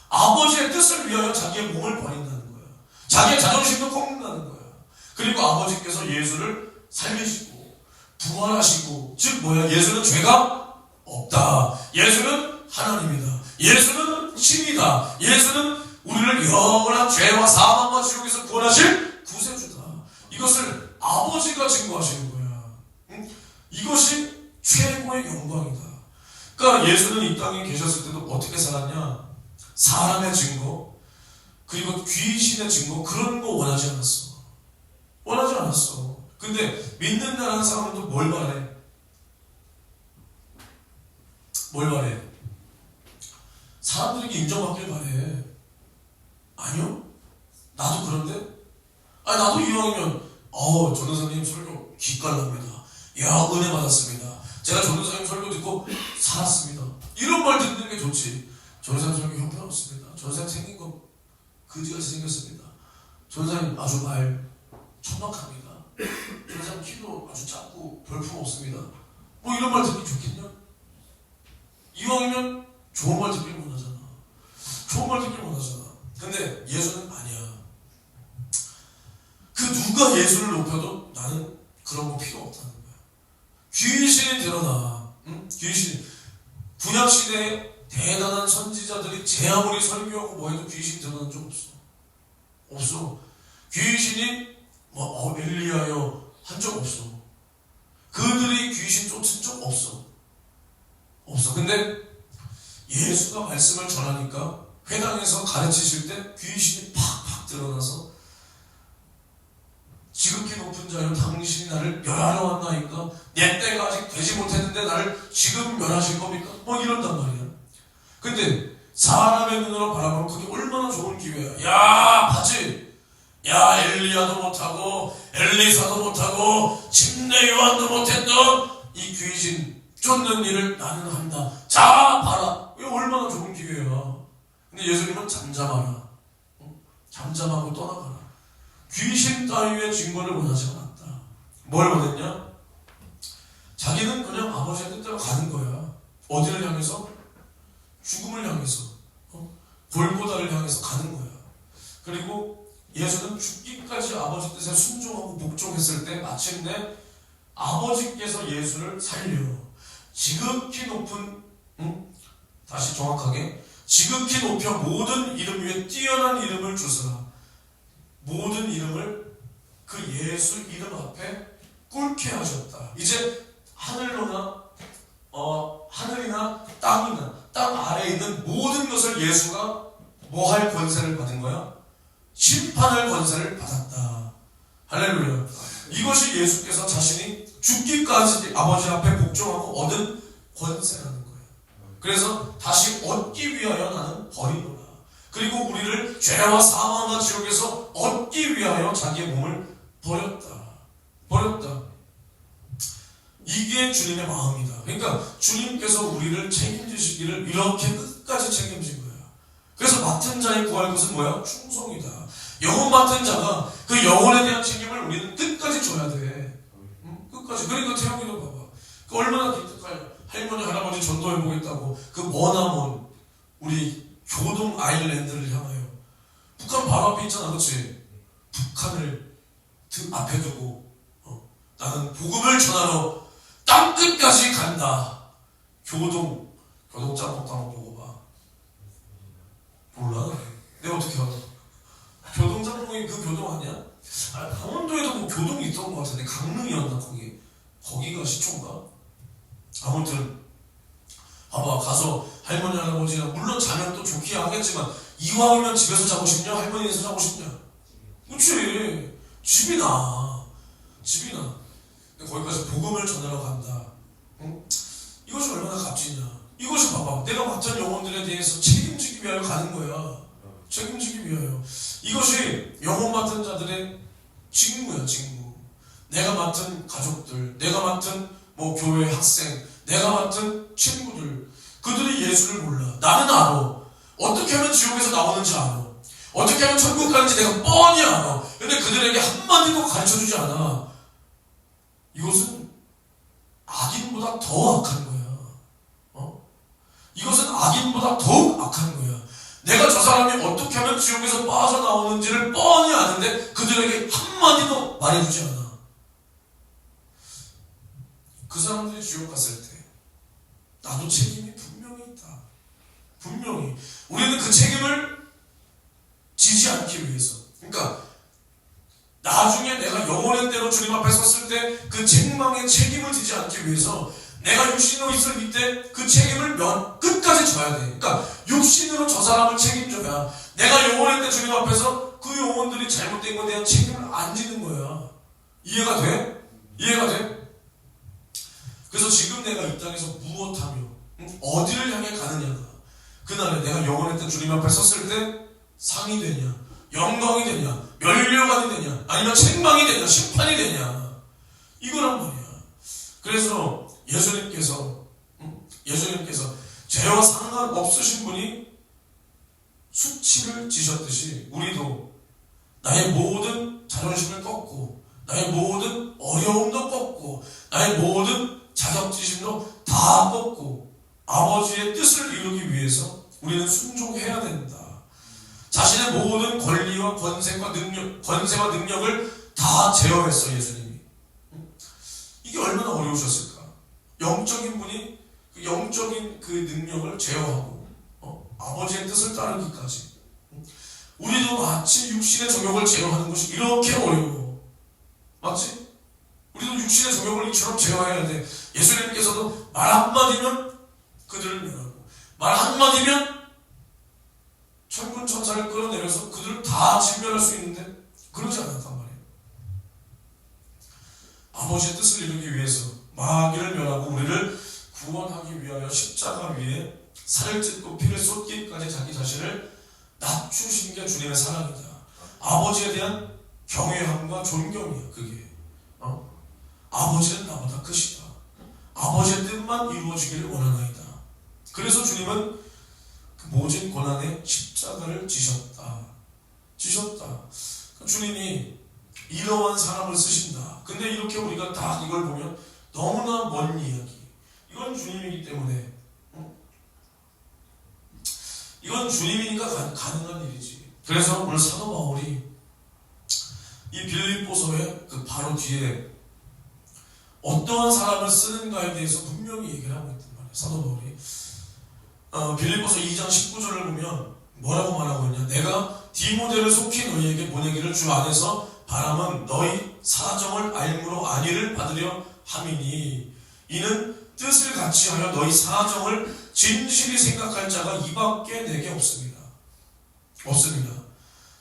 A: 아버지의 뜻을 위하여 자기의 몸을 버린다는 거야. 자기의 자존심도 꺾는다는 거야. 그리고 아버지께서 예수를 살리시고 부활하시고, 즉 뭐야? 예수는 죄가 없다. 예수는 하나님이다. 예수는 신이다. 예수는 우리를 영원한 죄와 사망과 지옥에서 구원하실 구세주다. 이것을 아버지가 증거하시는 거야. 이것이 최고의 영광이다. 그러니까 예수는 이 땅에 계셨을 때도 어떻게 살았냐? 사람의 증거, 그리고 귀신의 증거, 그런 거 원하지 않았어. 원하지 않았어. 근데 믿는다는 사람은 또 뭘 바래? 뭘 바래? 사람들에게 인정받길 바래. 아니요? 나도 그런데? 아니 나도 이왕이면 전도사님 설교 기깔납니다. 야 은혜 받았습니다. 제가 전도사님 설교 듣고 살았습니다. 이런 말 듣는 게 좋지. 전도사님 설교 형편없습니다. 전도사님 생긴 거 그지같이 생겼습니다. 전도사님 아주 말 천박합니다. 전도사님 키도 아주 작고 볼품 없습니다. 뭐 이런 말 듣기 좋겠냐? 이왕이면 좋은 말 듣길 원하잖아. 좋은 말 듣길 원하잖아. 근데 예수는 아니야. 그 누가 예수를 높여도 나는 그런 거 필요 없다는 거야. 귀신이 드러나. 응? 귀신. 구약시대에 대단한 선지자들이 제 아무리 설교하고 뭐해도 귀신 드러난 적 없어. 없어. 귀신이 엘리야여 한 적 없어. 그들이 귀신 쫓은 적 없어. 없어. 근데 예수가 말씀을 전하니까 회당에서 가르치실 때 귀신이 팍팍 드러나서 지극히 높은 자여 당신이 나를 멸하러 왔나이까? 내 때가 아직 되지 못했는데 나를 지금 멸하실 겁니까? 뭐 이런단 말이야. 근데 사람의 눈으로 바라보면 그게 얼마나 좋은 기회야. 야 봤지? 야 엘리야도 못하고 엘리사도 못하고 침례 요한도 못했던 이 귀신 쫓는 일을 나는 한다. 자 봐라. 이거 얼마나 좋은 기회야. 근데 예수님은 잠잠하라. 잠잠하고 떠나가라. 귀신 따위의 증거를 원하지 않았다. 뭘 원했냐? 자기는 그냥 아버지의 뜻대로 가는 거야. 어디를 향해서? 죽음을 향해서, 골고다를 향해서 가는 거야. 그리고 예수는 죽기까지 아버지 뜻에 순종하고 복종했을 때 마침내 아버지께서 예수를 살려 지극히 높은, 다시 정확하게 지극히 높여 모든 이름 위에 뛰어난 이름을 주사 모든 이름을 그 예수 이름 앞에 꿇게 하셨다. 이제 하늘이나 땅이나 땅 아래에 있는 모든 것을 예수가 뭐 할 권세를 받은 거야? 심판할 권세를 받았다. 할렐루야. 이것이 예수께서 자신이 죽기까지 아버지 앞에 복종하고 얻은 권세라는 거예요. 그래서 다시 얻기 위하여 나는 버리노라. 그리고 우리를 죄와 사망과 지옥에서 얻기 위하여 자기의 몸을 버렸다. 이게 주님의 마음이다. 그러니까 주님께서 우리를 책임지시기를 이렇게 끝까지 책임진 거야. 그래서 맡은 자의 구할 것은 뭐야? 충성이다. 영혼 맡은 자가 그 영혼에 대한 책임을 우리는 끝까지 져야 돼. 끝까지. 그러니까 태영이도 봐봐. 그 얼마나 기특할 할머니 할아버지 전도해보겠다고 그 머나먼 우리 교동 아일랜드를 향하여 북한 바로 앞에 있잖아. 그렇지? 북한을 앞에 두고 나는 복음을 전하러 땅끝까지 간다. 교동 짬뽕 한번 먹어봐. 몰라? 내가 어떻게 알아? 교동 짬뽕이 그 교동 아니야? 강원도에도 뭐 교동이 있던 것 같은데 강릉이었나 거기가 시초인가? 아무튼 봐봐. 가서 할머니 할아버지랑 물론 자면 또 좋게 하겠지만 이왕이면 집에서 자고 싶냐? 할머니에서 자고 싶냐? 그치? 집이 나. 거기까지 복음을 전하러 간다. 응? 이것이 얼마나 값지냐. 이것이 봐봐. 내가 맡은 영혼들에 대해서 책임지기 위하여 가는 거야. 책임지기 위하여. 이것이 영혼 맡은 자들의 직무야. 직무. 내가 맡은 가족들, 내가 맡은 교회 학생, 내가 맡은 친구들, 그들이 예수를 몰라. 나는 알아. 어떻게 하면 지옥에서 나오는지 알아. 어떻게 하면 천국 가는지 내가 뻔히 알아. 근데 그들에게 한마디도 가르쳐주지 않아. 이것은 악인보다 더 악한 거야. 이것은 악인보다 더욱 악한 거야. 내가 저 사람이 어떻게 하면 지옥에서 빠져나오는지를 뻔히 아는데 그들에게 한마디도 말해주지 않아. 그 사람들이 지옥 갔을 때 나도 책임이 분명히 있다. 분명히. 우리는 그 책임을 지지 않기 위해서. 그러니까 나중에 내가 영원한 대로 주님 앞에 섰을 때 그 책망의 책임을 지지 않기 위해서 내가 육신으로 있을 때 그 책임을 끝까지 져야 돼. 그러니까 육신으로 저 사람을 책임져야 내가 영원한 때 주님 앞에서 그 영혼들이 잘못된 것에 대한 책임을 안 지는 거야. 이해가 돼? 이해가 돼? 그래서 지금 내가 이 땅에서 무엇하며 어디를 향해 가느냐가 그날에 내가 영원한 때 주님 앞에 섰을 때 상이 되냐 영광이 되냐, 멸류관이 되냐, 아니면 책망이 되냐, 심판이 되냐, 이거란 말이야. 그래서 예수님께서 죄와 상관없으신 분이 수치를 지셨듯이 우리도 나의 모든 자존심을 꺾고 나의 모든 어려움도 꺾고 나의 모든 자격지심도 다 꺾고 아버지의 뜻을 이루기 위해서 우리는 순종해야 된다. 자신의 모든 권리와 권세와 능력을 다 제어했어, 예수님이. 이게 얼마나 어려우셨을까? 영적인 분이 그 영적인 그 능력을 제어하고 아버지의 뜻을 따르기까지. 우리도 마치 육신의 정욕을 제어하는 것이 이렇게 어려워. 맞지? 우리도 육신의 정욕을 이처럼 제어해야 돼. 예수님께서도 말 한마디면 그들을 멸하고 말 한마디면 천군 천사를 끌어내려서 그들을 다 진멸할 수 있는데 그러지 않았단 말이에요. 아버지의 뜻을 이루기 위해서 마귀를 멸하고 우리를 구원하기 위하여 십자가 위에 살을 찢고 피를 쏟기까지 자기 자신을 낮추신 게 주님의 사랑이다. 아버지에 대한 경외함과 존경이야. 그게 아버지는 나보다 크시다. 아버지의 뜻만 이루어지기를 원하나이다. 그래서 주님은 그 모진 고난의 십자가를 지셨다. 주님이 이러한 사람을 쓰신다. 근데 이렇게 우리가 딱 이걸 보면 너무나 먼 이야기. 이건 주님이기 때문에 이건 주님이니까 가능한 일이지. 그래서 오늘 사도 바울이 이 빌립보서의 그 바로 뒤에 어떠한 사람을 쓰는가에 대해서 분명히 얘기를 하고 있단 말이에요. 사도 바울이 빌립보서 2장 19절을 보면 뭐라고 말하고 있냐. 내가 디모데를 속히 너희에게 보내기를 주 안에서 바람은 너희 사정을 알므로 안위를 받으려 함이니 이는 뜻을 같이 하여 너희 사정을 진실히 생각할 자가 이밖에 내게 없습니다.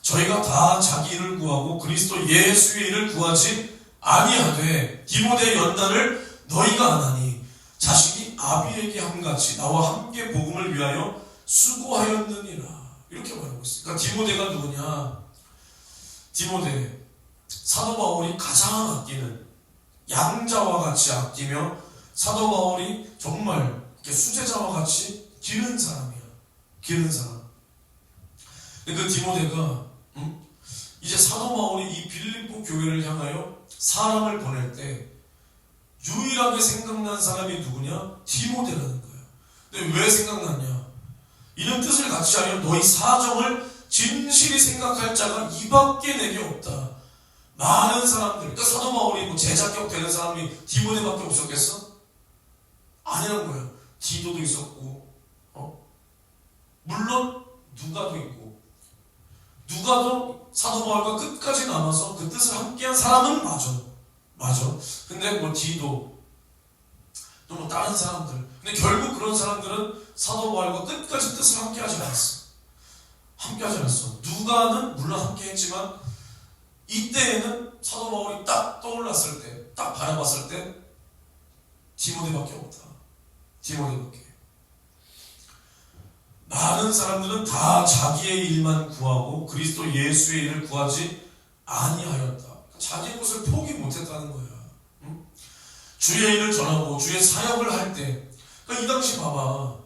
A: 저희가 다 자기 일을 구하고 그리스도 예수의 일을 구하지 아니하되 디모데의 연단을 너희가 안 하니 자식이 아비에게 함같이 나와 함께 복음을 위하여 수고하였느니라. 이렇게 말하고 있어요. 그러니까 디모데가 누구냐? 디모데, 사도 바울이 가장 아끼는 양자와 같이 아끼며 사도 바울이 정말 수제자와 같이 기른 사람이야. 기른 사람. 그 디모데가 이제 사도 바울이 이 빌립보 교회를 향하여 사람을 보낼 때 유일하게 생각난 사람이 누구냐? 디모데라는 거야. 근데 왜 생각났냐? 이는 뜻을 같이 하여 너희 사정을 진실히 생각할 자가 이밖에 내게 없다. 많은 사람들, 그러니까 사도 바울이 뭐 제자격 되는 사람이 디모데밖에 없었겠어? 아니란 거예요. 디도도 있었고, 물론 누가도 있고, 누가도 사도 바울과 끝까지 남아서 그 뜻을 함께한 사람은 맞아. 근데 뭐 디도 또 뭐 다른 사람들, 근데 결국 그런 사람들은 사도 바울과 끝까지 뜻을 함께하지 않았어. 누가는 물론 함께했지만 이때에는 사도 바울이 딱 떠올랐을 때, 딱 바라봤을 때 디모데밖에 없다. 디모데밖에. 많은 사람들은 다 자기의 일만 구하고 그리스도 예수의 일을 구하지 아니하였다. 자기의 것을 포기 못했다는 거야. 주의 일을 전하고 주의 사역을 할 때, 그러니까 이 당시 봐봐,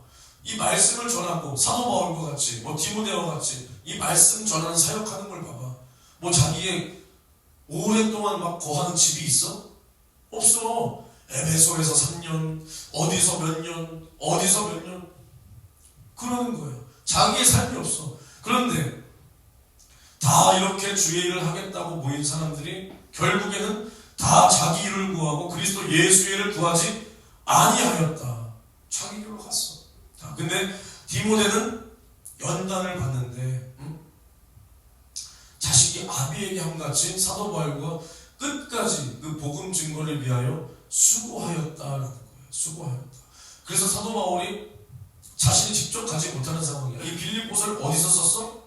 A: 이 말씀을 전하고 사도 바울과 같이, 뭐 디모데와 같이 이 말씀 전하는 사역하는 걸 봐봐. 뭐 자기의 오랫동안 막 거하는 집이 있어? 없어. 에베소에서 3년, 어디서 몇 년 그러는 거예요. 자기의 삶이 없어. 그런데 다 이렇게 주의 일을 하겠다고 모인 사람들이 결국에는 다 자기 일을 구하고 그리스도 예수의 일을 구하지 아니하였다. 자기 길로 갔어. 근데 디모데는 연단을 받는데 자식이 아비에게 함같이 사도 바울과 끝까지 그 복음 증거를 위하여 수고하였다라는 거예요. 수고하였다. 그래서 사도 바울이 자신이 직접 가지 못하는 상황이야. 이 빌립보서를 어디서 썼어?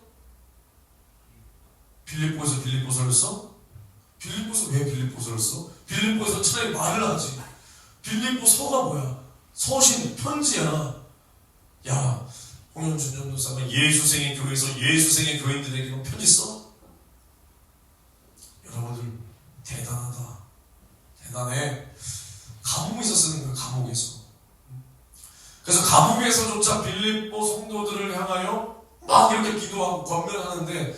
A: 빌립보에서 빌립보서를 써? 빌립보서 왜 빌립보서를 써? 빌립보에서 차라리 말을 하지. 빌립보서가 뭐야? 서신, 편지야. 야, 홍영준 전도사가 예수생의 교회에서 예수생의 교인들에게 편지 써? 안디옥에서조차 빌립보 성도들을 향하여 막 이렇게 기도하고 권면하는데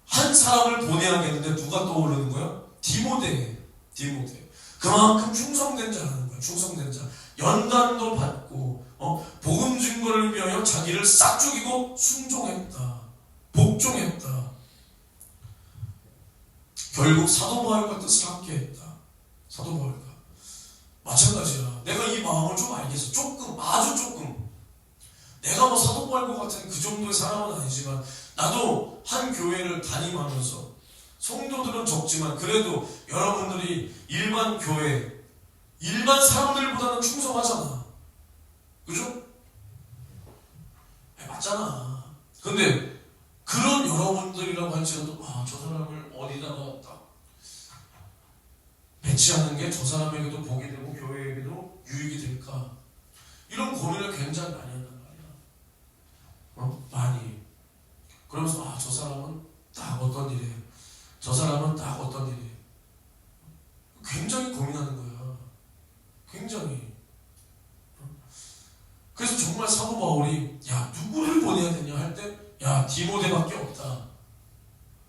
A: 한 사람을 보내야겠는데 누가 떠오르는 거야? 디모데. 그만큼 충성된 자라는 거야. 충성된 자. 연단도 받고 복음 증거를 위하여 자기를 싹 죽이고 순종했다. 복종했다. 결국 사도 바울과 뜻을 함께했다. 사도 바울과 마찬가지야. 내가 이 마음을 좀 알겠어. 조금, 아주 조금. 내가 뭐 사도 바울과 같은 그 정도의 사람은 아니지만 나도 한 교회를 담임하면서 성도들은 적지만 그래도 여러분들이 일반 교회, 일반 사람들보다는 충성하잖아. 그죠? 맞잖아. 근데 그런 여러분들이라고 할지라도 저 사람을 어디다가 딱 배치하는 게 저 사람에게도 복이 되고 교회에게도 유익이 될까? 이런 고민을 굉장히 많이 한단 말이야. 많이. 그러면서 저 사람은 딱 어떤 일이에요. 저 사람은 딱 어떤 일이에요. 굉장히 고민하는 거야. 굉장히. 그래서 정말 사도 바울이 누구를 보내야 되냐 할 때 디모데밖에 없다.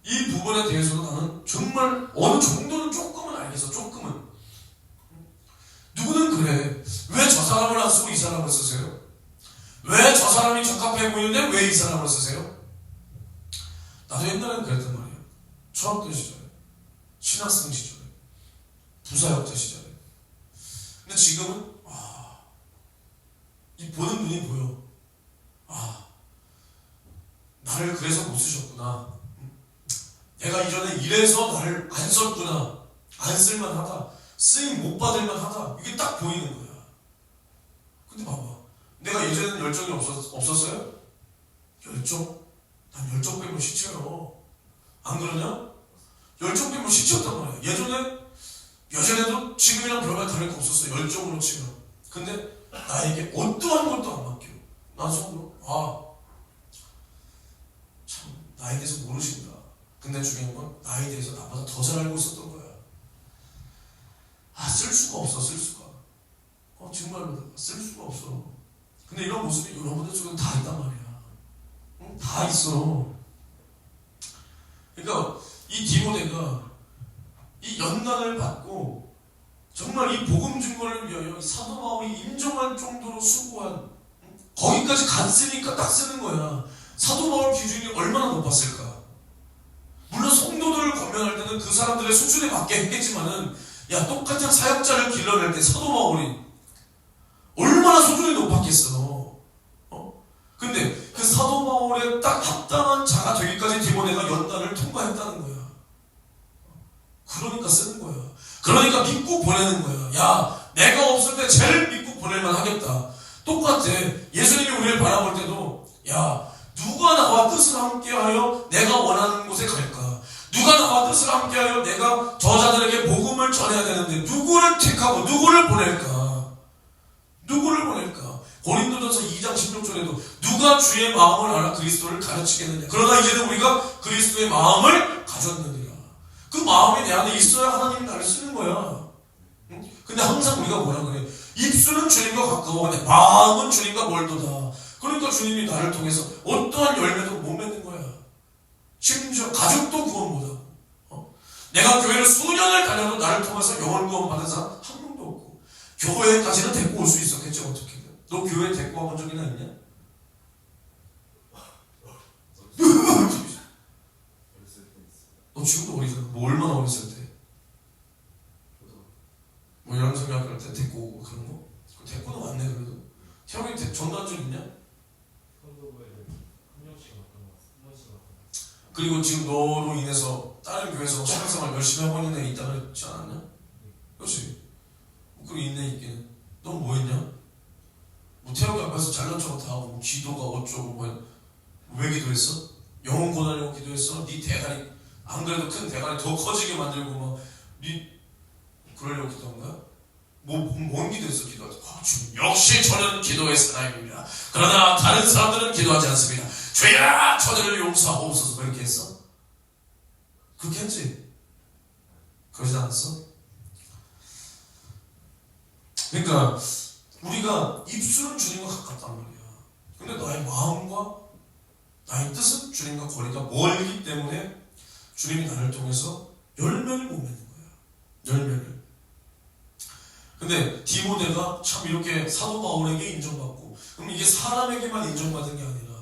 A: 이 부분에 대해서도 나는 정말 어느 정도는 조금은 알겠어. 조금은. 누구는 그래. 왜 저 사람을 안 쓰고 이 사람을 쓰세요? 왜 저 사람이 적합해 보이는데 왜 이 사람을 쓰세요? 나도 옛날에는 그랬단 말이야. 초등학교 시절에, 신학생 시절에, 부사역자 시절에. 근데 지금은 이 보는 눈이 보여. 나를 그래서 못 쓰셨구나. 내가 이전에 이래서 나를 안 썼구나. 안 쓸만하다. 쓰임 못 받을만하다. 이게 딱 보이는 거야. 근데 봐봐. 내가 예전에는 열정이 없었어요? 열정? 난 열정 빼면 시체요. 안 그러냐? 열정 빼면 시체였단 말이야. 예전에도 지금이랑 별반 다를 거 없었어. 열정으로 치면. 근데 나에게 어떠한 것도 안 맡겨. 난 속으로 참 나에 대해서 모르신다. 근데 중요한 건 나에 대해서 나보다 더 잘 알고 있었던 거야. 쓸 수가 없어. 쓸 수가. 정말로 쓸 수가 없어. 근데 이런 모습이 여러분들 속에 다 있단 말이야. 다 있어. 그러니까 이 디모데가 이 연단을 받고 정말 이 복음 증거를 위하여 사도 바울이 인정할 정도로 수고한 거기까지 갔으니까 딱 쓰는 거야. 사도 바울 기준이 얼마나 높았을까? 물론 성도들을 권면할 때는 그 사람들의 수준에 맞게 했겠지만은 똑같은 사역자를 길러낼 때 사도 바울이 얼마나 수준이 높았겠어. 근데 그 사도 바울에 딱 합당한 자가 되기까지 디모데가 연단을 통과했다는 거야. 그러니까 쓰는 거야. 그러니까 믿고 보내는 거야. 내가 없을 때 제일 믿고 보낼만 하겠다. 똑같아. 예수님이 우리를 바라볼 때도 누가 나와 뜻을 함께하여 내가 원하는 곳에 갈까? 누가 나와 뜻을 함께하여 내가 저자들에게 복음을 전해야 되는데 누구를 택하고 누구를 보낼까? 누구를 보낼까? 고린도전서 2장 16절에도 누가 주의 마음을 알아 그리스도를 가르치겠느냐. 그러나 이제는 우리가 그리스도의 마음을 가졌느니라. 그 마음이 내 안에 있어야 하나님이 나를 쓰는 거야. 근데 항상 우리가 뭐라 그래? 입술은 주님과 가까워 내 마음은 주님과 멀도다. 그러니까 주님이 나를 통해서 어떠한 열매도 못 맺는 거야. 심지어 가족도 구원 못하고. 내가 교회를 수년을 다녀도 나를 통해서 영혼 구원 받은 사람 한 명도 없고. 교회까지는 데리고 올 수 있었겠지 어떻게든. 너 교회 데리고 와본 적이나 있냐? 너 지금도 어리잖아. 뭐 얼마나 어렸을 때? 뭐 연상대학교 갈 때 데리고 오고 그런 거? 데리고는 왔네 그래도. 태영이 전도한 적 있냐? 그리고 지금 너로 인해서 다른 교회에서 신앙생활 열심히 하고 있는 애 있다 그랬지 않았냐? 그렇지? 그리고 있네 있기는. 넌 뭐 했냐? 뭐 태영이 앞에서 잘난 척 다 하고 기도가 어쩌고 왜 기도했어? 영혼 고달려고 기도했어? 네 대가리 안 그래도 큰 대가리 더 커지게 만들고 그러려고 기도한 거야? 뭔 기도했어? 기도하지? 역시 저는 기도의 사나이입니다. 그러나 다른 사람들은 기도하지 않습니다. 죄야 저들을 용서하옵소서. 뭐 이렇게 했어? 그렇게 했지? 그러지 않았어? 그러니까 우리가 입술은 주님과 가깝단 말이야. 근데 나의 마음과 나의 뜻은 주님과 거리가 멀기 때문에 주님이 나를 통해서 열매를 못 맺는 거야. 열매를. 근데 디모데가 참 이렇게 사도 바울에게 인정받고, 그럼 이게 사람에게만 인정받은 게 아니라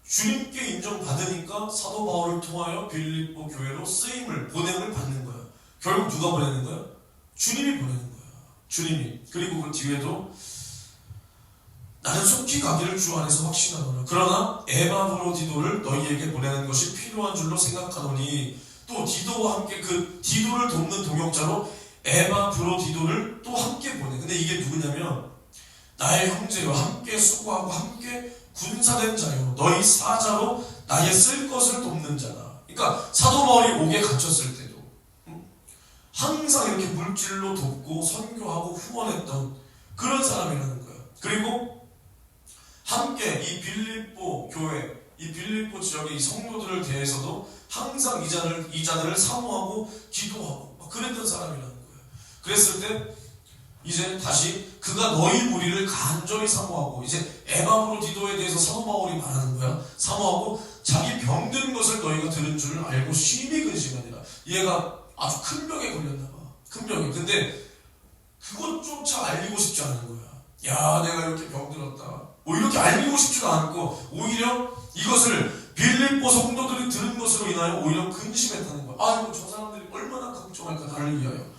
A: 주님께 인정받으니까 사도 바울을 통하여 빌립보 교회로 쓰임을, 보냄을 받는 거야. 결국 누가 보내는 거야? 주님이 보내는 거야. 주님이. 그리고 그 뒤에도 나는 속히 가기를 주 안에서 확신하노라. 그러나 에바브로디도를 너희에게 보내는 것이 필요한 줄로 생각하노니, 또 디도와 함께 그 디도를 돕는 동역자로 에바브로디도를 또 함께 보내. 근데 이게 누구냐면 나의 형제와 함께 수고하고 함께 군사된 자요 너희 사자로 나의 쓸 것을 돕는 자다. 그러니까 사도 바울이 옥에 갇혔을 때도 항상 이렇게 물질로 돕고 선교하고 후원했던 그런 사람이라는 거야. 그리고 함께 이 빌립보 교회, 이 빌립보 지역의 이 성도들을 대해서도 항상 이자들을 사모하고 기도하고 막 그랬던 사람이라는 거야. 그랬을 때 이제 다시 그가 너희 무리를 간절히 사모하고, 이제 에바브로디도에 대해서 사도 바울이 말하는 거야. 사모하고 자기 병든 것을 너희가 들은 줄을 알고 심히 근심하니라. 얘가 아주 큰 병에 걸렸나 봐. 큰 병에. 근데 그것조차 알리고 싶지 않은 거야. 야, 내가 이렇게 병들었다. 뭐 이렇게 알리고 싶지도 않고 오히려 이것을 빌립보 성도들이 들은 것으로 인하여 오히려 근심했다는 거야. 아이고, 저 사람들이 얼마나 걱정할까 나를 위하여.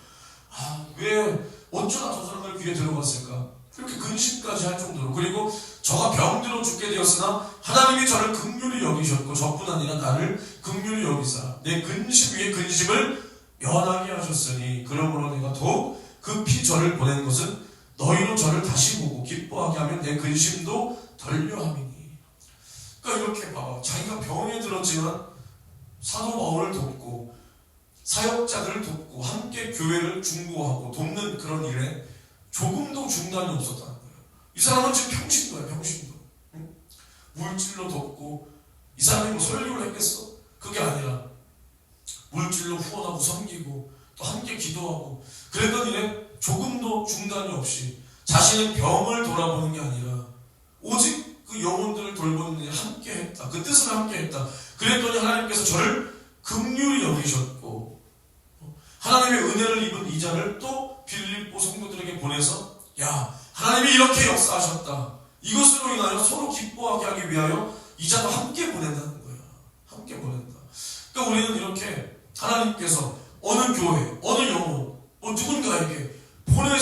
A: 왜 어쩌다 저 사람들 귀에 들어갔을까? 그렇게 근심까지 할 정도로. 그리고 저가 병들어 죽게 되었으나 하나님이 저를 긍휼히 여기셨고 저뿐 아니라 나를 긍휼히 여기사 내 근심 위에 근심을 면하게 하셨으니, 그러므로 내가 더욱 급히 저를 보낸 것은 너희로 저를 다시 보고 기뻐하게 하면 내 근심도 덜려함이니. 그러니까 이렇게 봐봐. 자기가 병에 들었지만 사도 바울을 돕고 사역자들을 돕고 함께 교회를 중보하고 돕는 그런 일에 조금도 중단이 없었다는 거예요. 이 사람은 지금 평신도야, 평신도. 응? 물질로 돕고, 이 사람이 뭐 설교를 했겠어? 그게 아니라 물질로 후원하고 섬기고 또 함께 기도하고 그랬던 일에 조금도 중단이 없이 자신의 병을 돌아보는 게 아니라 오직 그 영혼들을 돌보는 일에 함께 했다. 그 뜻을 함께 했다. 그랬더니 하나님께서 저를 긍휼히 여기셨고, 하나님의 은혜를 입은 이 자를 또 빌립보 성도들에게 보내서, 야, 하나님이 이렇게 역사하셨다. 이것으로 인하여 서로 기뻐하게 하기 위하여 이 자도 함께 보낸다는 거야. 함께 보낸다. 그러니까 우리는 이렇게 하나님께서 어느 교회, 어느 영혼, 뭐 누군가에게 보낼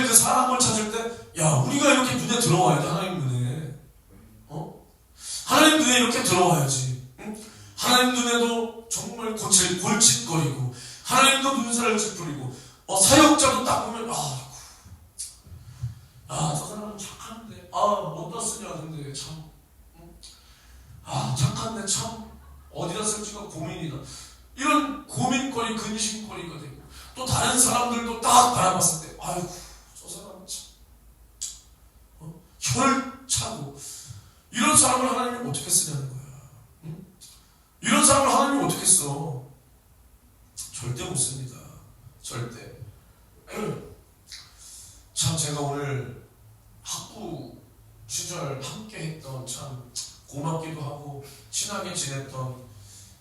A: 그 사람을 찾을 때, 야, 우리가 이렇게 눈에 들어와야 돼. 하나님 눈에. 하나님 눈에 이렇게 들어와야지. 응? 하나님 눈에도 정말 골칫거리고, 하나님도 눈살을 찌푸리고, 사역자도 딱 보면, 저 사람은 착한데, 어디다 쓰냐, 근데 참, 착한데 참, 어디다 쓸지가 고민이다. 이런 고민거리, 근심거리가 되고, 또 다른 사람들도 딱 바라봤을 때, 아이고, 저 사람은 참, 혈차고, 이런 사람을 하나님이 어떻게 쓰냐는 거야. 응? 이런 사람을 하나님이 어떻게 써? 절대 못 씁니다. 절대. 참 제가 오늘 학부 시절 함께 했던, 참 고맙기도 하고 친하게 지냈던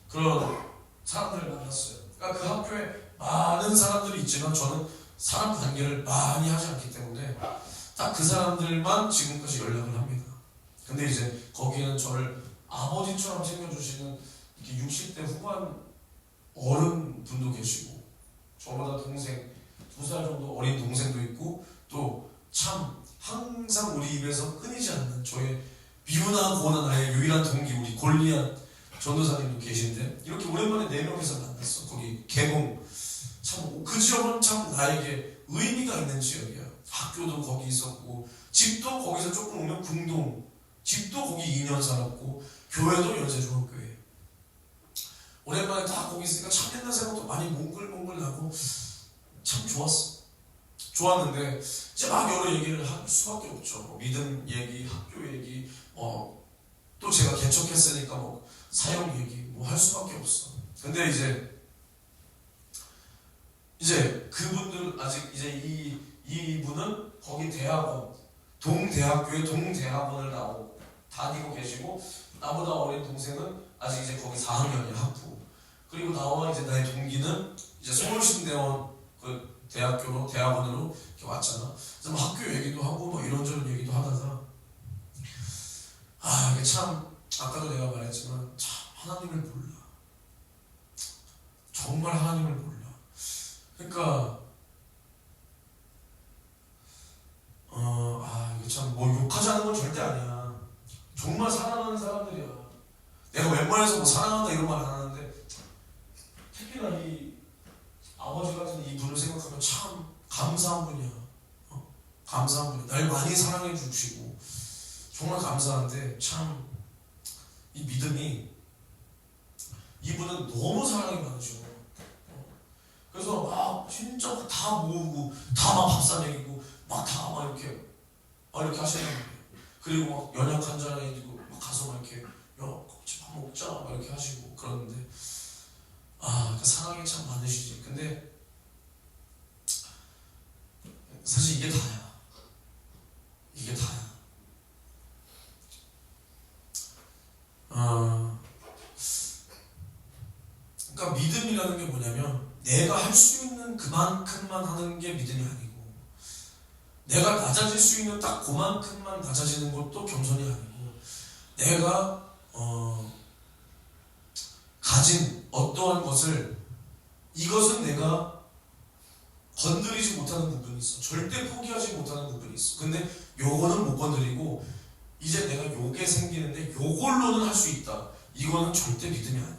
A: 그런 사람들을 만났어요. 그러니까 그 학교에 많은 사람들이 있지만 저는 사람 관계를 많이 하지 않기 때문에 딱 그 사람들만 지금까지 연락을 합니다. 근데 이제 거기에는 저를 아버지처럼 챙겨주시는 이렇게 60대 후반 어른 분도 계시고, 저보다 동생 2살 정도 어린 동생도 있고, 또 참 항상 우리 입에서 끊이지 않는 저의 미운하고는 나의 유일한 동기, 우리 골리앗 전도사님도 계신데, 이렇게 오랜만에 4명이서 만났어. 거기 개봉. 참 그 지역은 참 나에게 의미가 있는 지역이야. 학교도 거기 있었고, 집도 거기서 조금 오면 궁동, 집도 거기 2년 살았고, 교회도 연세중학교에. 오랜만에 다 거기 있으니까 참 옛날 생각도 많이 몽글몽글 나고 참 좋았어. 좋았는데 이제 막 여러 얘기를 할 수밖에 없죠. 뭐 믿음 얘기, 학교 얘기, 또 제가 개척했으니까 뭐 사역 얘기 뭐 할 수밖에 없어. 근데 이제 그분들 아직 이제 이분은 거기 대학원 동대학교의 동대학원을 다니고 계시고 나보다 어린 동생은 아직 이제 거기 4학년이야 학부. 그리고 나와 이제 나의 동기는 이제 서울신대원 그 대학원으로 이렇게 왔잖아. 그래서 뭐 학교 얘기도 하고 뭐 이런저런 얘기도 하다가 이게 참 아까도 내가 말했지만 참 하나님을 몰라. 정말 하나님을 몰라. 그러니까 이게 참 뭐 욕하자는 건 절대 아니야. 정말 사랑하는 사람들이야. 내가 웬만해서 뭐 사랑한다 이런 말 안 하는데 특히나 이 아버지 같은 이분을 생각하면 참 감사한 분이야. 감사한 분이야. 날 많이 사랑해 주시고 정말 감사한데 참 이 믿음이 이분은 너무 사랑이 많으셔. 그래서 막 진짜 다 모으고 다 막 밥 사먹이고 막 다 막 이렇게 하시는 거예요. 그리고 막 연약 환자애들고 막 가서 막 이렇게 같이 밥 먹자 막 이렇게 하시고 그러는데 그 사랑이 참 많으시지. 근데 사실 이게 다야. 이게 다야. 그러니까 믿음이라는 게 뭐냐면 내가 할 수 있는 그만큼만 하는 게 믿음이 아니고 내가 낮아질 수 있는 딱 그만큼만 낮아지는 것도 겸손이 아니고 내가 가진 어떠한 것을 이것은 내가 건드리지 못하는 부분이 있어. 절대 포기하지 못하는 부분이 있어. 근데 요거는 못 건드리고 이제 내가 요게 생기는데 요걸로는 할 수 있다. 이거는 절대 믿음이 아니야.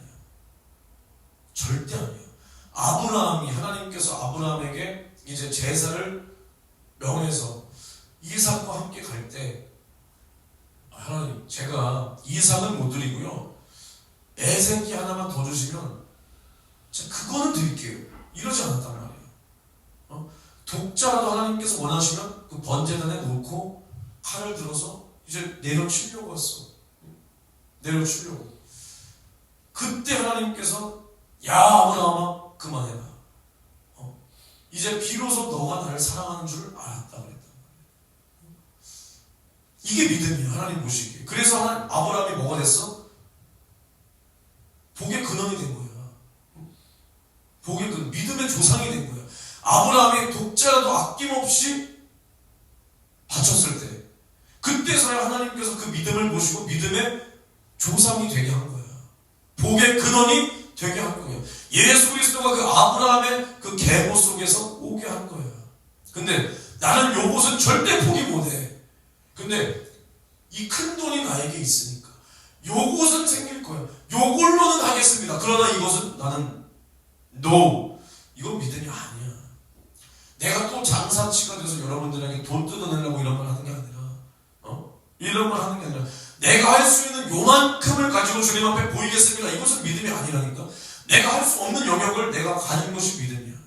A: 절대 아니야. 아브라함이 하나님께서 아브라함에게 이제 제사를 명해서 이삭과 함께 갈 때 하나님 제가 이삭은 못 드리고요. 애 새끼 하나만 더 주시면 제가 그거는 드릴게요. 이러지 않았단 말이에요. 독자라도 하나님께서 원하시면 그 번제단에 놓고 칼을 들어서 이제 내려치려고 했어. 내려치려고. 그때 하나님께서 야 아브라함아 그만해라. 이제 비로소 너가 나를 사랑하는 줄 알았다 그랬단 말이야. 이게 믿음이야. 하나님 보시기에. 그래서 아브라함이 뭐가 됐어? 복의 근원이 된 거야. 복의 근원, 믿음의 조상이 된 거야. 아브라함이 독자라도 아낌없이 바쳤을 때 그때서야 하나님께서 그 믿음을 보시고 믿음의 조상이 되게 한 거야. 복의 근원이 되게 한 거야. 예수 그리스도가 그 아브라함의 그 계보 속에서 오게 한 거야. 근데 나는 요것은 절대 포기 못해. 근데 이 큰 돈이 나에게 있으니까 요것은 생길 거야. 요걸로는 하겠습니다. 그러나 이것은 나는 no. 이건 믿음이 아니야. 내가 또 장사치가 돼서 여러분들에게 돈 뜯어내려고 이런 말 하는 게 아니라 이런 말 하는 게 아니라 내가 할 수 있는 요만큼을 가지고 주님 앞에 보이겠습니다. 이것은 믿음이 아니라니까. 내가 할 수 없는 영역을 내가 가진 것이 믿음이야.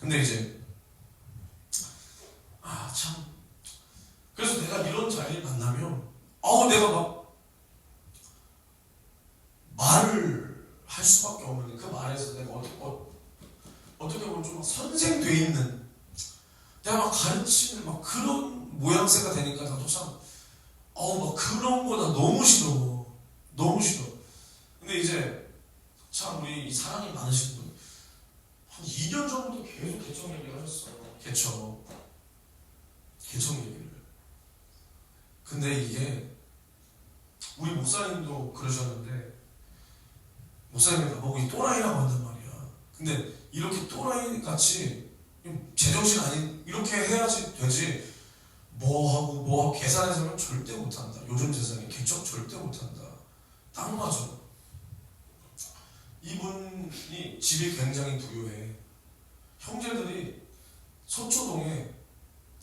A: 근데 이제 참 그래서 내가 이런 자리를 만나면 내가 막 말을 할 수밖에 없는 그 말에서 내가 어떻게 보면 좀 선생돼 있는 내가 막 가르치는 막 그런 모양새가 되니까 나도 참 막 그런 거 나 너무 싫어. 너무 싫어. 근데 이제 참 우리 사랑이 많으신 분 한 2년 전부터 계속 개청 얘기를 하셨어. 개청 얘기를. 근데 이게 우리 목사님도 그러셨는데 목사님이 나보고 이 또라이라고 한단 말이야. 근데 이렇게 또라이 같이 제정신 아닌 이렇게 해야지 되지 뭐하고 계산해서는 절대 못한다. 요즘 세상에 개척 절대 못한다. 딱 맞아. 이분이 집이 굉장히 부유해. 형제들이 서초동에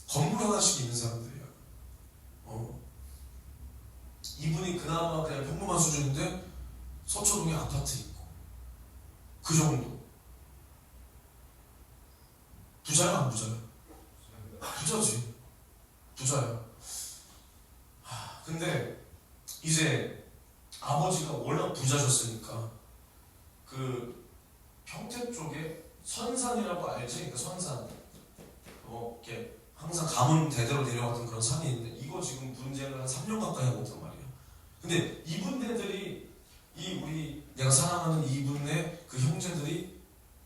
A: 건물 하나씩 있는 사람들이야. 이분이 그나마 그냥 평범한 수준인데 서초동에 아파트 있고 그 정도. 부자야 안 부자야? 부자지. 부자야. 근데 이제 아버지가 워낙 부자셨으니까 그 평택 쪽에 선산이라고 알지? 그 선산 이렇게 항상 가문 대대로 내려왔던 그런 산이 있는데 이거 지금 분쟁을 한 3년 가까이 하고 있단 말이야. 근데 이분네들이 우리 내가 사랑하는 이분네 그 형제들이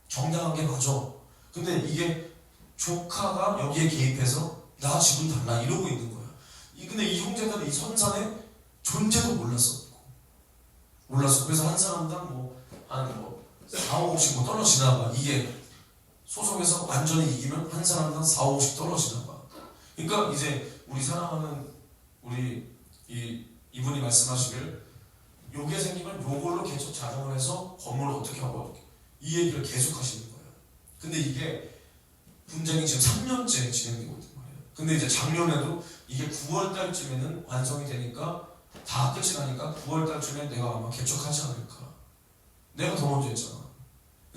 A: 정당한 게 맞아. 근데 이게 조카가 여기에 개입해서 나 지분 달라 이러고 있는 거야. 근데 이 형제들은 이 선산의 존재도 몰랐어. 그래서 한 사람당 한 4, 5억씩 떨어지나 봐. 이게 소송에서 완전히 이기면 한 사람당 4, 5억씩 떨어지나 봐. 그러니까 이제 우리 사랑하는 우리 이분이 말씀하시길 요게 생기면 요걸로 계속 자정을 해서 건물을 어떻게 하고 이 얘기를 계속 하시는 거예요. 근데 이게 분쟁이 지금 3년째 진행되고 있단 말이에요. 근데 이제 작년에도 이게 9월 달쯤에는 완성이 되니까 다 끝이 나니까 9월 달쯤에 내가 아마 개척하지 않을까. 내가 더 먼저 했잖아.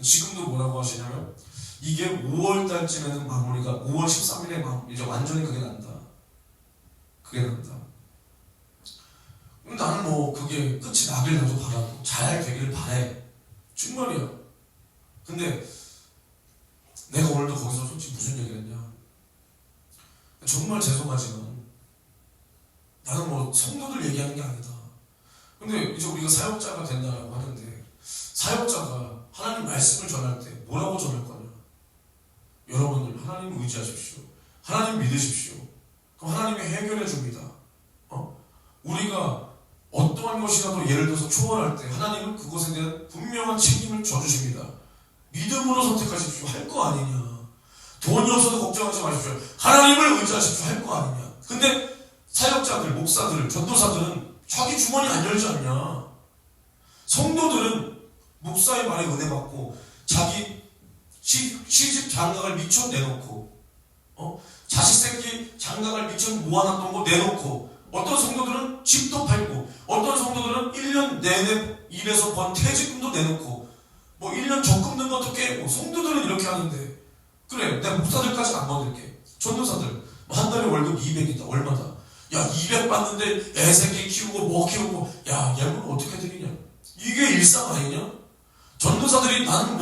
A: 지금도 뭐라고 하시냐면 이게 5월 달쯤에는 마무리가 5월 13일에 이제 완전히 그게 난다. 나는 그게 끝이 나길 나도 바라고 잘 되길 바래. 정말이야. 근데 내가 오늘도 거기서 솔직히 무슨 얘기를 했냐. 정말 죄송하지만 나는 성도들 얘기하는 게 아니다. 근데 이제 우리가 사역자가 된다라고 하는데 사역자가 하나님 말씀을 전할 때 뭐라고 전할 거냐. 여러분들 하나님 의지하십시오. 하나님 믿으십시오. 그럼 하나님이 해결해 줍니다. 우리가 어떠한 것이라도 예를 들어서 초월할 때 하나님은 그것에 대한 분명한 책임을 져주십니다. 믿음으로 선택하십시오. 할 거 아니냐. 돈이 없어도 걱정하지 마십시오. 하나님을 의지하십시오. 할 거 아니냐. 근데 사역자들, 목사들, 전도사들은 자기 주머니 안 열지 않냐. 성도들은 목사의 말에 은혜 받고 자기 시집 장가갈 미천 내놓고 자식 새끼 장가갈 미천 모아놨던 거 내놓고 어떤 성도들은 집도 팔고 어떤 성도들은 1년 내내 일해서 번 퇴직금도 내놓고 1년 적금 든 것도 깨고 성도들은 이렇게 하는데 그래 내가 목사들까지 안 받을게. 전도사들 한 달에 월급 200이다. 얼마다? 야 200 받는데 애 새끼 키우고 키우고 야 예물 어떻게 드리냐. 이게 일상 아니냐? 전도사들이 나는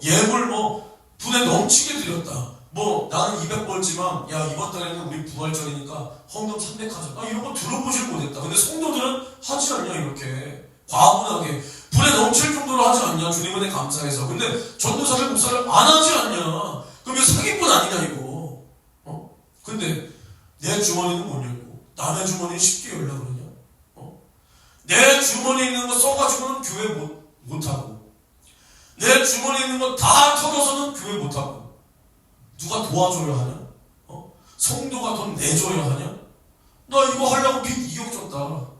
A: 예물 분에 넘치게 드렸다. 나는 200 벌지만 야 이번 달에는 우리 부활절이니까 헌금 300 하자. 이런 거 들어보질 못했다. 근데 성도들은 하지 않냐. 이렇게 과분하게 분에 넘칠 정도로 하지 않냐. 주님 은혜 감사해서. 근데 전도사들 목사를 안 하지 않냐. 그럼 이거 사기꾼 아니냐 이거. 근데 내 주머니는 못 열고 남의 주머니는 쉽게 열라 그러냐. 내 주머니에 있는 거 써가지고는 교회 못하고 내 주머니에 있는 거 다 털어서는 교회 못하고 누가 도와줘야 하냐? 성도가 돈 내줘야 하냐? 나 이거 하려고 빚 2억 줬다.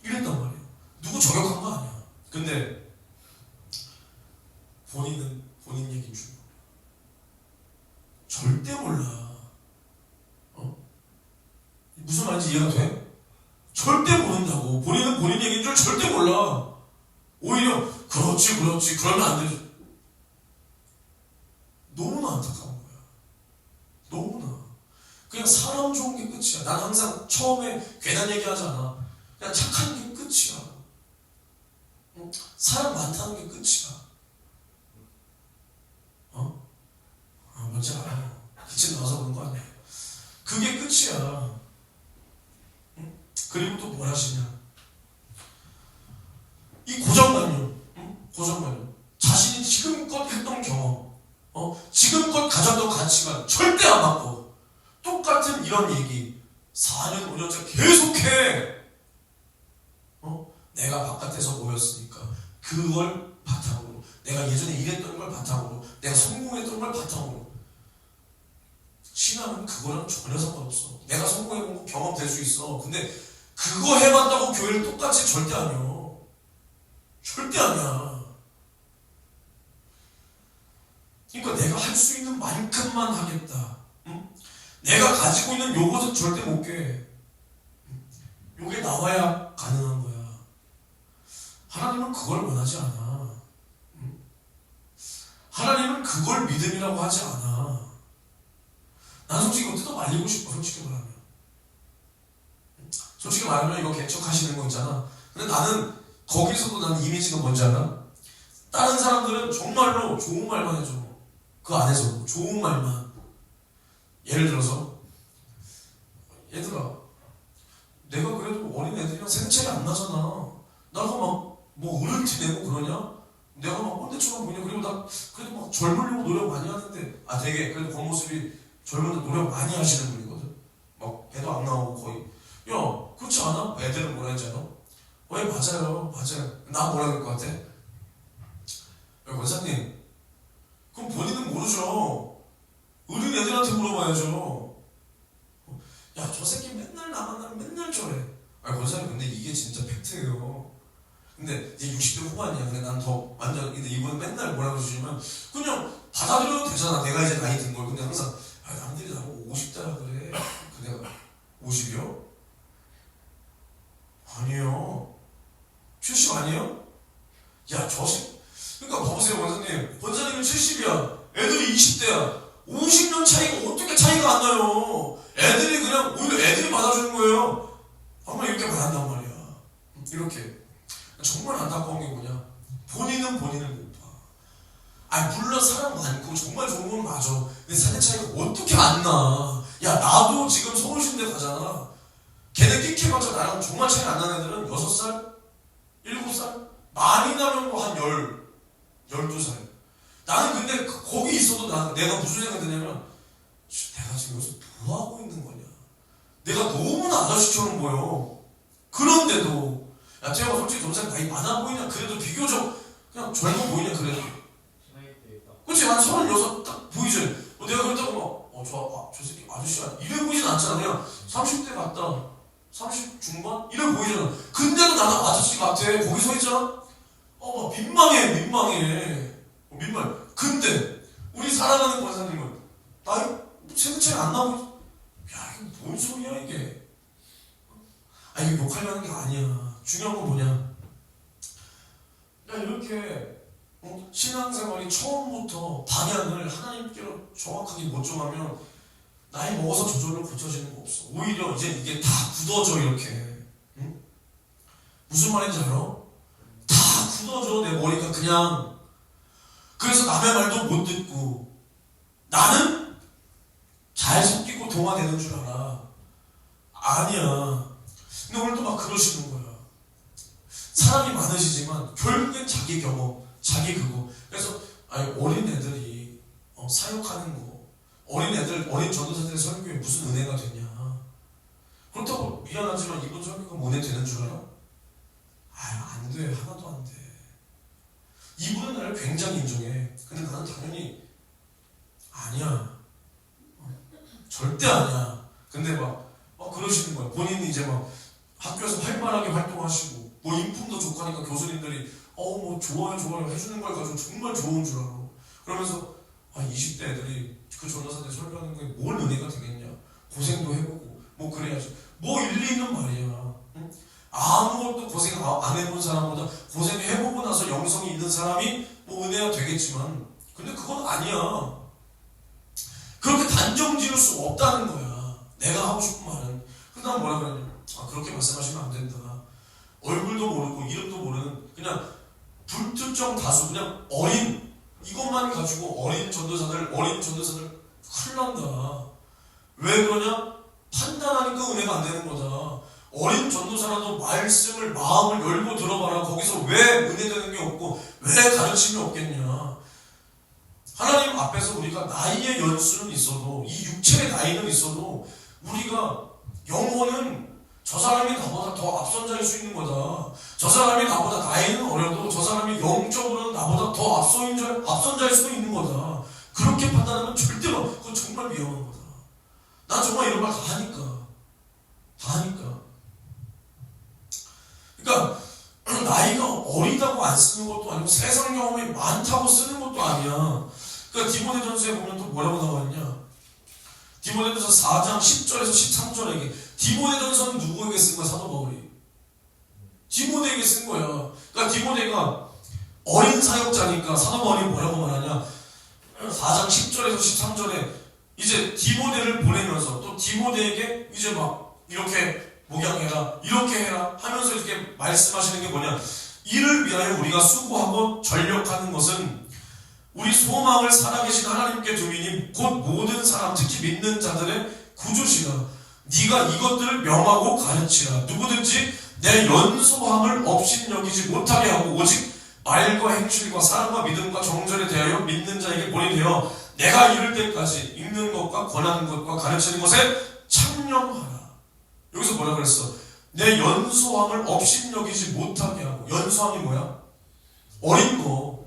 A: 이랬단 말이야. 누구 저격한 거 아니야. 근데 본인은 본인 얘기인 줄 몰라. 절대 몰라. 무슨 말인지 이해가 돼? 절대 모른다고. 본인은 본인 얘기인 줄 절대 몰라. 오히려 그렇지 그러면 안 되지. 너무나 안타까운 거야. 너무나. 그냥 사람 좋은 게 끝이야. 난 항상 처음에 괜한 얘기 하지 않아. 그냥 착한 게 끝이야. 사람 많다는 게 끝이야. 뭔지 알아. 기침 나와서 그런 거 아니야. 그게 끝이야. 그리고 또 뭘 하시냐. 이 고정관념. 자신이 지금껏 했던 경험, 지금껏 가졌던 가치관 절대 안 바꿔. 똑같은 이런 얘기 4년 5년째 계속해. 내가 바깥에서 보였으니까 그걸 바탕으로, 내가 예전에 일했던 걸 바탕으로, 내가 성공했던 걸 바탕으로. 신앙은 그거랑 전혀 상관없어. 내가 성공해본 거 경험될 수 있어. 근데 그거 해봤다고 교회를 똑같이 절대 아니야. 절대 아니야. 그러니까 내가 할 수 있는 만큼만 하겠다. 내가 가지고 있는 요것은 절대 못 깨. 요게 나와야 가능한 거야. 하나님은 그걸 원하지 않아. 하나님은 그걸 믿음이라고 하지 않아. 난 솔직히 이거 뜯어 말리고 싶어. 솔직히 말하면 이거 개척하시는 거 있잖아. 근데 나는 거기서도 나는 이미지가 뭔지 알아? 다른 사람들은 정말로 좋은 말만 해줘. 그 안에서 좋은 말만. 예를 들어서 얘들아, 내가 그래도 어린 애들이랑 생체이 안 나잖아. 나가 막 뭐 어른 티내고 그러냐? 내가 막 꼰대처럼 보이냐? 그리고 나 그래도 막 젊으려고 노력 많이 하는데 되게 그래도 겉모습이 젊은데 노력 많이 하시는 분이거든. 막 배도 안 나오고 거의. 야, 그렇지 않아? 애들은 뭐라 했잖아. 예, 맞아요. 나 뭐라 그럴 것 같아? 야, 권사님, 그럼 본인은 모르죠. 어린 애들한테 물어봐야죠. 야, 저 새끼 맨날 나 만나면 맨날 저래. 권사님, 근데 이게 진짜 팩트예요. 근데 이제 60대 후반이야. 근데 난 더 완전, 근데 이분은 맨날 뭐라고 해주시면 그냥 받아들여도 되잖아. 내가 이제 나이 든 걸. 근데 항상 남들이 나보고 50대라 그래. 그 내가 50이요? 아니요. 70 아니에요? 야, 그러니까 봐보세요, 원사님. 권사님은 70이야. 애들이 20대야. 50년 차이가 어떻게 차이가 안 나요? 애들이 그냥 오히려 애들이 받아주는 거예요. 아마 이렇게 말한단 말이야. 이렇게. 정말 안타까운 게 뭐냐? 본인은 본인을 못 봐. 물론 사람 많고 정말 좋은 건 맞아. 근데 세대 차이가 어떻게 안 나? 야, 나도 지금 서울신대 가잖아. 걔네 끼케봤자 나랑 정말 차이 안 나는 애들은 6살? 7살? 많이 나면 뭐 한 12살. 나는 근데 거기 있어도 내가 무슨 생각이 드냐면 내가 지금 여기서 뭐 하고 있는 거냐? 내가 너무나 아저씨처럼 보여. 그런데도 야, 제가 솔직히 동생 나이 많아 보이냐? 그래도 비교적 그냥 젊어 보이냐? 그래도
B: 나이 때 딱.
A: 그치? 한 36 딱 보이지? 내가 그랬다고 막 저 새끼 아저씨야 이래 보이진 않잖아. 그냥 30대 같다 30 중반? 이래 보이잖아. 근데도 나는 아저씨 같아. 거기 서 있잖아. 막 민망해. 민망해. 근데 우리 사랑하는 권사님은 나이 생체 안 나고 야, 이게 뭔 소리야 이게. 이게 욕하려는 게 아니야. 중요한 건 뭐냐? 야, 이렇게 신앙생활이 처음부터 방향을 하나님께로 정확하게 못 정하면 나이 먹어서 저절로 고쳐지는 거 없어. 오히려 이제 이게 다 굳어져 이렇게. 응? 무슨 말인지 알아? 다 굳어져 내 머리가 그냥. 그래서 남의 말도 못 듣고 나는 잘 섞이고 동화되는 줄 알아. 아니야. 근데 오늘도 막 그러시는 거야. 사람이 많으시지만 결국엔 자기 경험, 자기 그거. 그래서 어린 애들이 사역하는 거, 어린 전도사들의 설교에 무슨 은혜가 되냐? 그렇다고 미안하지만 이번 설교가 뭐 은혜 되는 줄 알아? 안 돼. 하나도 안 돼. 이분은 나를 굉장히 인정해. 근데 나는 당연히 아니야. 절대 아니야. 근데 막 그러시는 거야. 본인이 이제 막 학교에서 활발하게 활동하시고 뭐 인품도 좋고 하니까 교수님들이 뭐 좋아요 해주는 걸 가지고 정말 좋은 줄 알아. 그러면서 20대 애들이 그 전도사들 설교하는 거에 뭘 은혜가 되겠냐. 고생도 해보고 뭐 그래야지. 뭐 일리 있는 말이야. 응? 아무것도 고생 안 해본 사람보다 고생해보고 나서 영성이 있는 사람이 뭐 은혜가 되겠지만 근데 그건 아니야. 그렇게 단정 지을 수 없다는 거야. 내가 하고 싶은 말은. 근데 난 뭐라 그러냐. 그렇게 말씀하시면 안 된다. 얼굴도 모르고 이름도 모르는 그냥 불특정 다수 그냥 어린 이것만 가지고 어린 전도사들 큰일 난다. 왜 그러냐? 판단하니까 은혜가 안 되는 거다. 어린 전도사라도 말씀을 마음을 열고 들어봐라. 거기서 왜 은혜되는 게 없고 왜 가르침이 없겠냐. 하나님 앞에서 우리가 나이의 연수는 있어도 이 육체의 나이는 있어도 우리가 영혼은 저 사람이 나보다 더 앞선 자일 수 있는 거다. 저 사람이 나보다 나이는 어려도 저 사람이 영적으로는 나보다 더 앞선 자일 수도 있는 거다. 그렇게 판단하면 절대로 그건 정말 위험한 거다. 난 정말 이런 말 다 하니까. 그러니까 나이가 어리다고 안 쓰는 것도 아니고 세상 경험이 많다고 쓰는 것도 아니야. 그러니까 디모데전서에 보면 또 뭐라고 나와 있냐? 디모데전서 4장 10절에서 13절에 디모데전서는 누구에게 쓴 거야? 사도 바울이 디모데에게 쓴 거야. 그러니까 디모데가 어린 사역자니까 사도 바울이 뭐라고 말하냐? 4장 10절에서 13절에 이제 디모데를 보내면서 또 디모데에게 이제 막 이렇게 목양해라 이렇게 해라 하면서 이렇게 말씀하시는 게 뭐냐? 이를 위하여 우리가 수고하고 전력하는 것은 우리 소망을 살아계신 하나님께 두미니 곧 모든 사람, 특히 믿는 자들의 구주시라. 네가 이것들을 명하고 가르치라. 누구든지 내 연소함을 업신여기지 못하게 하고 오직 말과 행실과 사랑과 믿음과 정절에 대하여 믿는 자에게 본이 되어 내가 이를 때까지 읽는 것과 권하는 것과 가르치는 것에 창념하라. 여기서 뭐라 그랬어? 내 연소함을 업신여기지 못하게 하고. 연소함이 뭐야? 어린 거.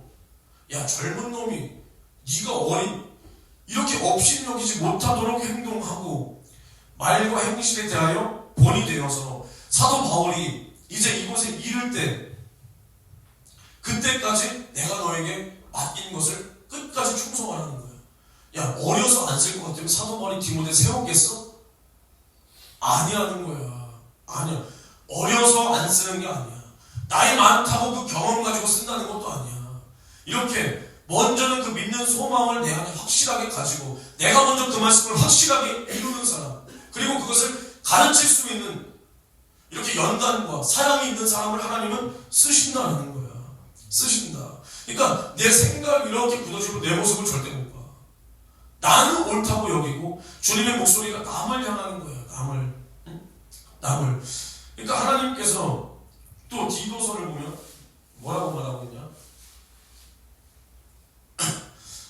A: 야, 젊은 놈이 네가 어린 이렇게 업신여기지 못하도록 행동하고 말과 행실에 대하여 본이 되어서 사도 바울이 이제 이곳에 이를 때 그때까지 내가 너에게 맡긴 것을 끝까지 충성하라는 거야. 야, 어려서 안 쓸 것 같으면 사도 바울이 디모데 세웠겠어? 아니라는 거야. 아니야. 어려서 안 쓰는 게 아니야. 나이 많다고 그 경험 가지고 쓴다는 것도 아니야. 이렇게 먼저는 그 믿는 소망을 내 안에 확실하게 가지고 내가 먼저 그 말씀을 확실하게 이루는 사람, 그리고 그것을 가르칠 수 있는 이렇게 연단과 사랑이 있는 사람을 하나님은 쓰신다는 거야. 쓰신다. 그러니까 내 생각 이렇게 굳어지고 내 모습을 절대 못 봐. 나는 옳다고 여기고 주님의 목소리가 남을 향하는 거야. 남을. 응? 남을. 그러니까 하나님께서 또 디도서를 보면 뭐라고 말하고 있냐?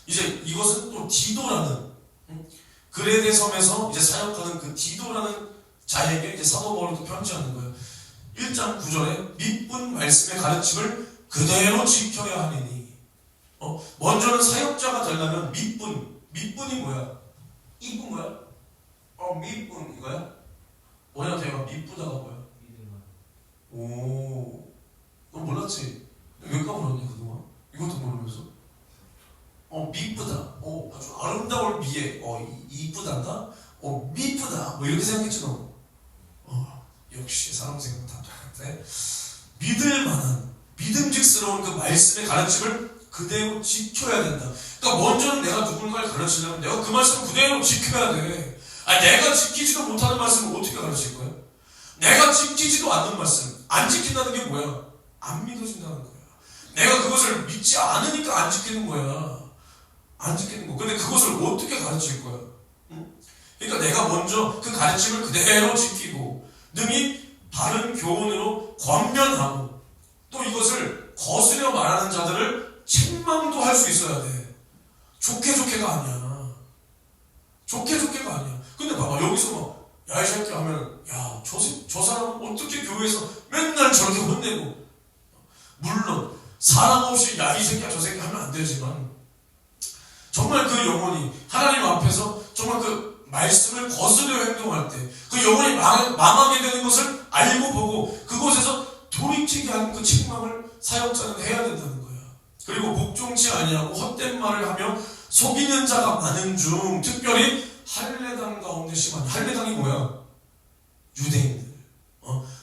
A: 이제 이것은 또 디도라는 그레데 섬에서 이제 사역하는 그 디도라는 자에게 이제 사도 바울이 또 편지하는 거예요. 1장 9절에 믿분 말씀의 가르침을 그대로 지켜야 하느니. 먼저는 사역자가 되려면 믿분이 뭐야? 이쁜 거야? 믿분 이거야? 뭐냐 대가 믿부다가 뭐야?
B: 믿음만.
A: 오, 너 몰랐지? 왜 까불었냐 그동안? 이것도 모르면서? 미쁘다. 아주 아름다울 미에. 이쁘단가? 미쁘다. 뭐 이렇게 생각했지 너. 역시 사람 생각 다 똑같아. 믿을 만한 믿음직스러운 그 말씀의 가르침을 그대로 지켜야 된다. 그러니까 먼저는 내가 누군가를 가르치려면 내가 그 말씀을 그대로 지켜야 돼. 내가 지키지도 못하는 말씀을 어떻게 가르칠 거야? 내가 지키지도 않는 말씀, 안 지킨다는 게 뭐야? 안 믿어진다는 거야. 내가 그것을 믿지 않으니까 안 지키는 거야. 안 지키는 거. 근데 그것을 어떻게 가르칠 거야? 응? 그러니까 내가 먼저 그 가르침을 그대로 지키고 능히 바른 교훈으로 권면하고 또 이것을 거스려 말하는 자들을 책망도 할 수 있어야 돼. 좋게가 아니야. 좋게가 아니야. 근데 봐봐 여기서 막 야 이 새끼 하면 야 저 사람은 어떻게 교회에서 맨날 저렇게 혼내고. 물론 사람 없이 야 이 새끼야 저 새끼 하면 안 되지만 정말 그 영혼이 하나님 앞에서 정말 그 말씀을 거스려 행동할 때 그 영혼이 망하게 되는 것을 알고 보고 그곳에서 돌이키게 하는 그 책망을 사역자는 해야 된다는 거야. 그리고 복종치 아니하고 헛된 말을 하며 속이는 자가 많은 중 특별히 할례당 가운데 심한. 할례당이 뭐야? 유대인들.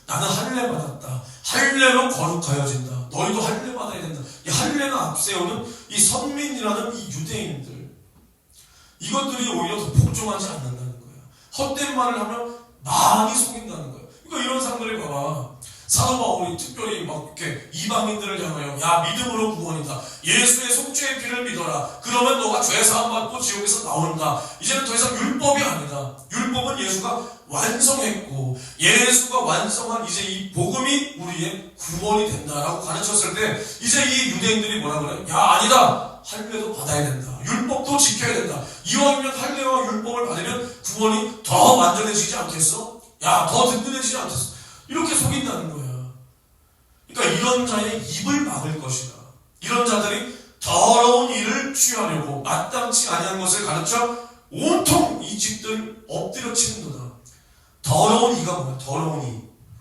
A: 나는 할례 받았다. 할례로 거룩하여진다. 너희도 할례 받아야 된다. 이 할례가 앞세우는 이 선민이라는 이 유대인들, 이것들이 오히려 더 복종하지 않는다는 거야. 헛된 말을 하면 많이 속인다는 거야. 그러니까 이런 사람들을 봐봐. 사도 바울이 특별히 막 이렇게 이방인들을 향하여 야 믿음으로 구원이다. 예수의 속죄의 피를 믿어라. 그러면 너가 죄 사함 받고 지옥에서 나온다. 이제는 더 이상 율법이 아니다. 율법은 예수가 완성했고 예수가 완성한 이제 이 복음이 우리의 구원이 된다라고 가르쳤을 때 이제 이 유대인들이 뭐라 그래? 야 아니다. 할례도 받아야 된다. 율법도 지켜야 된다. 이왕이면 할례와 율법을 받으면 구원이 더 완전해지지 않겠어? 야 더 든든해지지 않겠어? 이렇게 속인다는 거야. 그러니까 이런 자의 입을 막을 것이다. 이런 자들이 더러운 일을 취하려고 마땅치 아니한 것을 가르쳐 온통 이 집들 엎드려 치는도다. 더러운 이가 뭐야?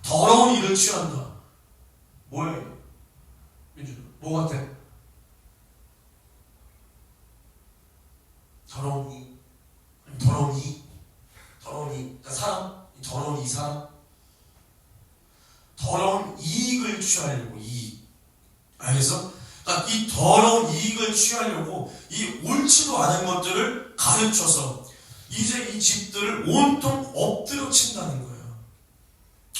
A: 더러운 일을 취한다. 뭐야? 민준아, 뭐 같아? 더러운 이. 그러니까 사람? 더러운 이 사람? 더러운 이익을 취하려고. 이익. 알겠어? 그러니까 이 더러운 이익을 취하려고 이 옳지도 않은 것들을 가르쳐서 이제 이 집들을 온통 엎드려 친다는 거예요.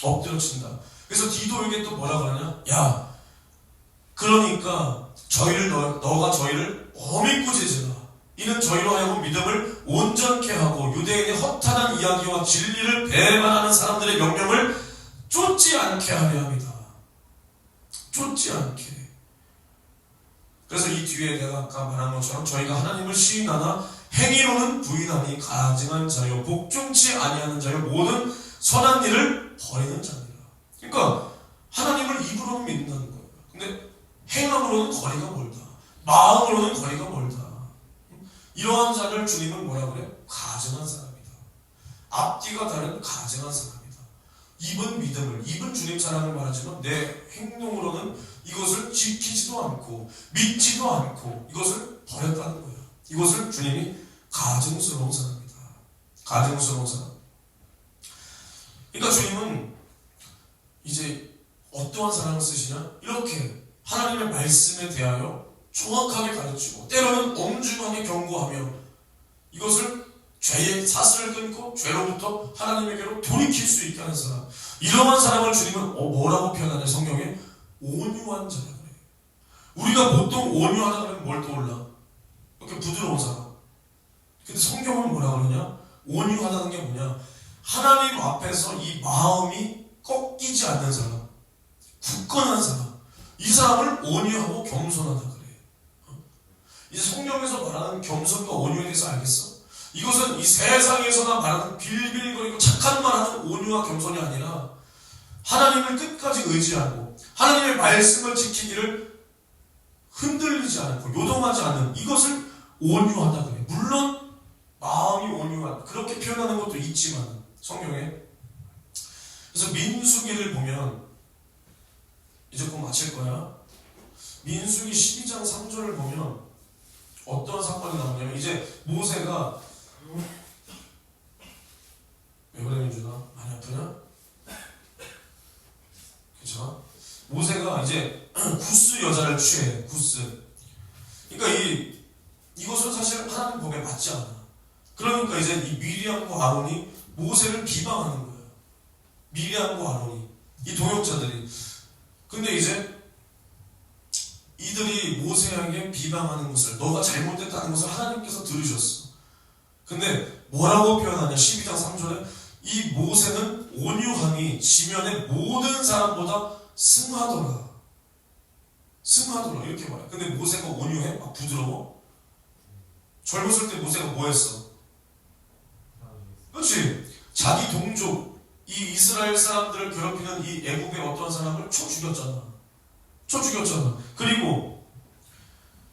A: 엎드려 친다. 그래서 디도에게 또 뭐라 그러냐? 야, 그러니까 너가 저희를 어밉고 제지라 이는 저희로 하여금 믿음을 온전케 하고 유대인의 허탄한 이야기와 진리를 배반하는 사람들의 명령을 쫓지 않게 하려 합니다. 쫓지 않게. 그래서 이 뒤에 내가 아까 말한 것처럼 저희가 하나님을 시인하나 행위로는 부인하니 가증한 자요 복종치 아니하는 자요 모든 선한 일을 버리는 자니라. 그러니까 하나님을 입으로는 믿는다는 거예요. 근데 행함으로는 거리가 멀다. 마음으로는 거리가 멀다. 이러한 자를 주님은 뭐라 그래요? 가증한 사람이다. 앞뒤가 다른 가증한 사람이다. 입은 믿음을, 입은 주님 사랑을 말하지만 내 행동으로는 이것을 지키지도 않고 믿지도 않고 이것을 버렸다는 거예요. 이것을 주님이 가증스러운 사람이다. 가증스러운 사람. 그러니까 주님은 이제 어떠한 사랑을 쓰시냐? 이렇게 하나님의 말씀에 대하여 정확하게 가르치고 때로는 엄중하게 경고하며 이것을 죄의 사슬을 끊고 죄로부터 하나님에게로 돌이킬 수 있게 하는 사람. 이러한 사람을 주님은 뭐라고 표현하냐? 성경에 온유한 자라고 해요. 우리가 보통 온유하다 그러면 뭘 떠올라? 이렇게 부드러운 사람. 근데 성경은 뭐라 그러냐? 온유하다는 게 뭐냐? 하나님 앞에서 이 마음이 꺾이지 않는 사람, 굳건한 사람, 이 사람을 온유하고 겸손하다 그래요. 이제 성경에서 말하는 겸손과 온유에 대해서 알겠어? 이것은 이 세상에서나 말하는 빌빌거리고 착한 말하는 온유와 겸손이 아니라 하나님을 끝까지 의지하고 하나님의 말씀을 지키기를 흔들리지 않고 요동하지 않는 이것을 온유하다 그래요. 물론 마음이 온유한 그렇게 표현하는 것도 있지만 성경에. 그래서 민수기를 보면 이제 곧 마칠 거야. 민수기 12장 3절을 보면 어떤 사건이 나오냐면 이제 모세가 왜 그래 민준아? 많이 아프냐? 괜찮아? 모세가 이제 구스 여자를 취해. 구스. 그러니까 이것은 사실 하나님 법에 맞지 않아. 그러니까 이제 이 미리암과 아론이 모세를 비방하는 거예요. 미리암과 아론이 이 동역자들이. 근데 이제 이들이 모세에게 비방하는 것을 너가 잘못됐다는 것을 하나님께서 들으셨어. 근데 뭐라고 표현하냐? 12장 3절에 이 모세는 온유함이 지면의 모든 사람보다 승하더라. 승하더라 이렇게 말해. 근데 모세가 온유해? 막 부드러워? 젊었을 때 모세가 뭐 했어? 그렇지? 자기 동족 이 이스라엘 사람들을 괴롭히는 이 애국의 어떤 사람을 쳐 죽였잖아. 그리고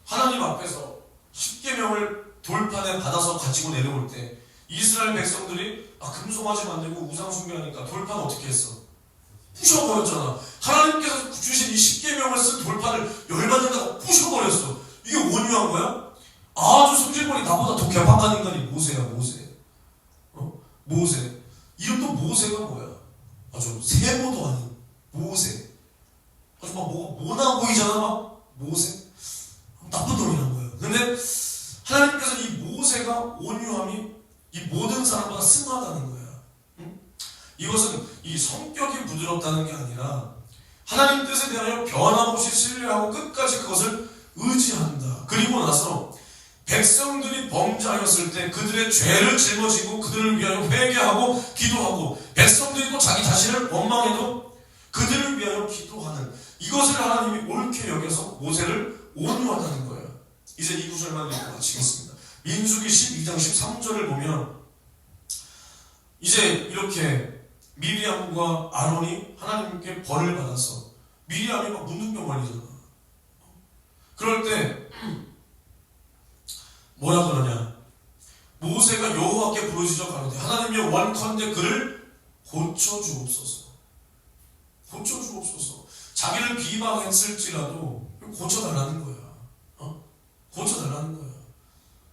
A: 하나님 앞에서 십계명을 돌판에 받아서 가지고 내려올 때 이스라엘 백성들이 금송아지 만들고 우상 숭배하니까 돌판 어떻게 했어? 부셔버렸잖아. 하나님께서 주신 이 십계명을 쓴 돌판을 열받는다고 부셔버렸어. 이게 온유한 거야? 아주 성질머리 나보다 더 개박한 인간이 모세야. 모세. 이름도 모세가 뭐야? 아주 세모도 아닌 모세. 아주 막 뭐가 모나 보이잖아. 막 모세. 나쁜 놈이란 거예요. 근데 하나님께서 이 모세가 온유함이 이 모든 사람보다 승하다는 거야. 응? 이것은 이 성격이 부드럽다는 게 아니라 하나님 뜻에 대하여 변함없이 신뢰하고 끝까지 그것을 의지한다. 그리고 나서 백성들이 범죄하였을 때 그들의 죄를 짊어지고 그들을 위하여 회개하고 기도하고 백성들이 또 자기 자신을 원망해도 그들을 위하여 기도하는 이것을 하나님이 옳게 여겨서 모세를 온유하다는 거예요. 이제 이 구절만 읽고 마치겠습니다. 민수기 12장 13절을 보면 이제 이렇게 미리암과 아론이 하나님께 벌을 받아서 미리암이 막 문둥병 걸리잖아. 그럴 때 뭐라 그러냐? 모세가 여호와께 부르짖어 가로되 하나님이여 원컨대 그를 고쳐주옵소서. 자기를 비방했을지라도 고쳐달라는 거야. 고쳐달라는 거야.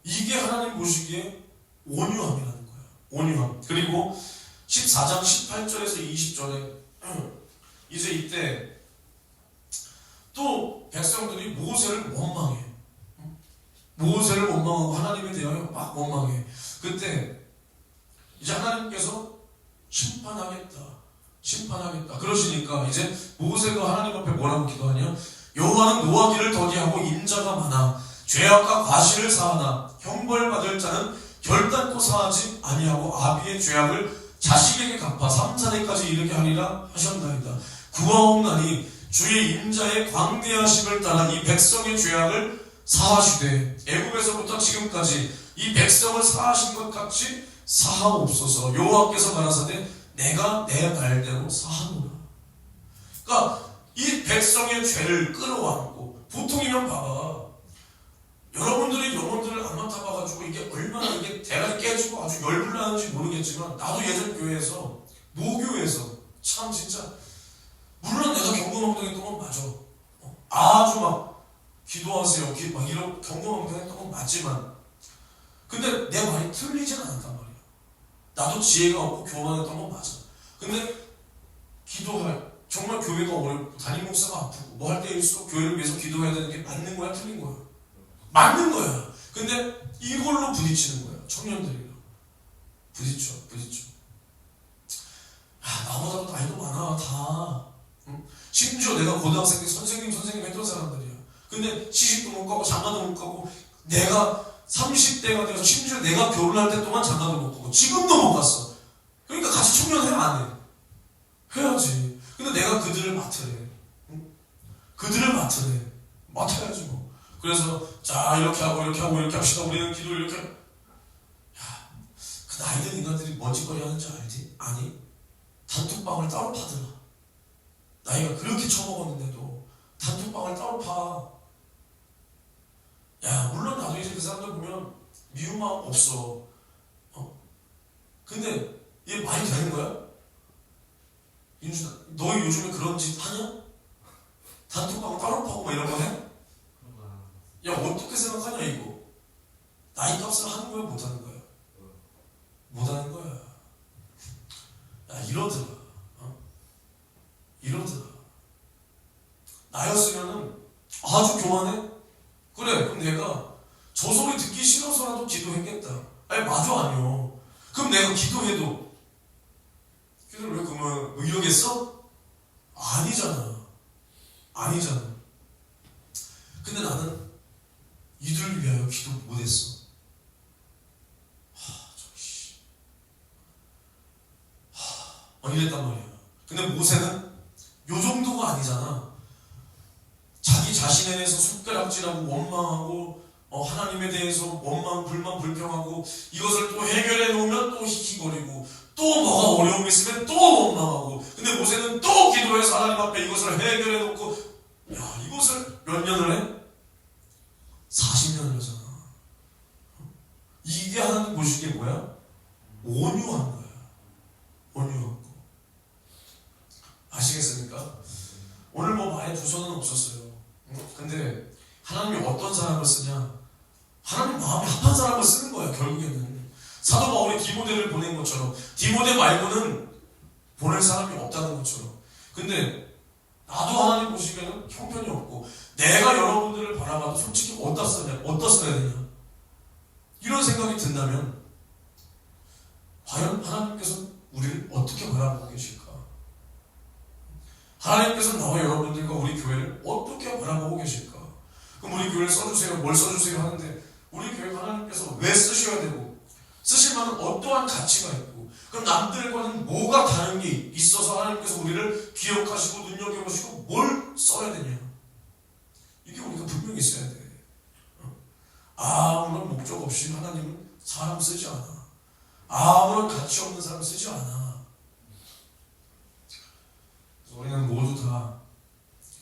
A: 이게 하나님 보시기에 온유함이라는 거야. 온유함. 그리고 14장 18절에서 20절에 이제 이때 또 백성들이 모세를 원망해. 모세를 원망하고 하나님에 대하여 막 원망해. 그때 이제 하나님께서 심판하겠다. 그러시니까 이제 모세가 하나님 앞에 뭐라고 기도하냐? 여호와는 노하기를 더디하고 인자가 많아 죄악과 과실을 사하나 형벌받을 자는 결단코 사하지 아니하고 아비의 죄악을 자식에게 갚아 3, 4대까지 이르게 하리라 하셨나이다. 구하옵나니 주의 임자의 광대하심을 따라 이 백성의 죄악을 사하시되 애굽에서부터 지금까지 이 백성을 사하신 것 같이 사하옵소서. 여호와께서 가라사대 내가 내 말대로 사하노라. 그러니까 이 백성의 죄를 끌어안고, 보통이면 봐봐, 여러분들의 영혼들을 안 맡아봐가지고 이게 얼마나 이게 대가리 깨지고 아주 열불나는지 모르겠지만, 나도 예전 교회에서, 모교에서 참 진짜, 물론 내가 경건운동했던 건 맞아. 아주 막 기도하세요 막 이런 경건운동했던 건 맞지만, 근데 내 말이 틀리진 않았단 말이야. 나도 지혜가 없고 교만했던 건 맞아. 근데 기도할, 정말 교회가 어렵고 담임 목사가 아프고 뭐 할 때일수록 교회를 위해서 기도해야 되는 게 맞는 거야, 틀린 거야? 맞는 거야. 근데 이걸로 부딪히는 거야. 청년들이랑 부딪혀. 나보다도 나이도 많아 다. 응? 심지어 내가 고등학생 때 선생님 했던 사람들이야. 근데 시집도 못 가고 장가도 못 가고, 내가 30대가 돼서 심지어 내가 결혼할 때 동안 장가도 못 가고 지금도 못 갔어. 그러니까 같이 청년회 안 해. 해야지. 근데 내가 그들을 맡으래. 응? 그들을 맡아야지 뭐. 그래서 자 이렇게 하고 합시다. 우리는 기도 이렇게. 야, 그 나이든 인간들이 뭔짓거리 하는지 알지? 아니, 단톡방을 따로 파더라. 나이가 그렇게 처먹었는데도 단톡방을 따로 파. 야, 물론 나도 이제 그 사람들 보면 미운 마음 없어. 근데 이게 말이 되는 거야? 윤준아, 너 요즘에 그런 짓 하냐? 단톡방 따로 파고 막 이런 거 해? 야, 어떻게 생각하냐 이거? 나이 값을 하는 거야, 못 하는 거야? 못 하는 거야. 야, 이러더라. 이러더라. 나였으면은 아주 교만해? 그래, 그럼 내가 저 소리 듣기 싫어서라도 기도했겠다. 아니, 맞아, 아니요. 그럼 내가 기도해도 기도를 왜 그러면 뭐 이러겠어? 아니잖아. 근데 나는 이들을 위하여 기도 못했어. 이랬단 말이야. 근데 모세는 요 정도가 아니잖아. 자기 자신에 대해서 손가락질하고 원망하고, 하나님에 대해서 원망, 불만, 불평하고, 이것을 또 해결해 놓으면 또 히히거리고, 또 뭐가 어려움이 있으면 또 원망하고. 근데 모세는 또 기도해서 하나님 앞에 이것을 해결해 놓고, 야, 이것을 몇 년을 해? 40년을 하잖아. 이게 하나님 보시기에 뭐야? 온유한 거야. 온유한 거. 아시겠습니까? 오늘 뭐 말에 두서는 없었어요. 근데 하나님이 어떤 사람을 쓰냐? 하나님 마음이 합한 사람을 쓰는 거야, 결국에는. 사도 바울이 디모데를 보낸 것처럼, 디모데 말고는 보낼 사람이 없다는 것처럼. 근데 나도 하나님 보시기에는 형편이 없고, 내가 여러분들을 바라봐도 솔직히 어디다 써야 되냐? 이런 생각이 든다면 과연 하나님께서 우리를 어떻게 바라보고 계실까? 하나님께서 나와 여러분들과 우리 교회를 어떻게 바라보고 계실까? 그럼 우리 교회를 써주세요, 뭘 써주세요 하는데, 우리 교회 하나님께서 왜 쓰셔야 되고, 쓰실 만한 어떠한 가치가 있고, 그럼 남들과는 뭐가 다른 게 있어서 하나님께서 우리를 기억하시고 눈여겨보시고 뭘 써야 되냐? 이게 우리가 분명히 있어야 돼. 아무런 목적 없이 하나님은 사람 쓰지 않아. 아무런 가치 없는 사람 쓰지 않아. 그래서 우리는 모두 다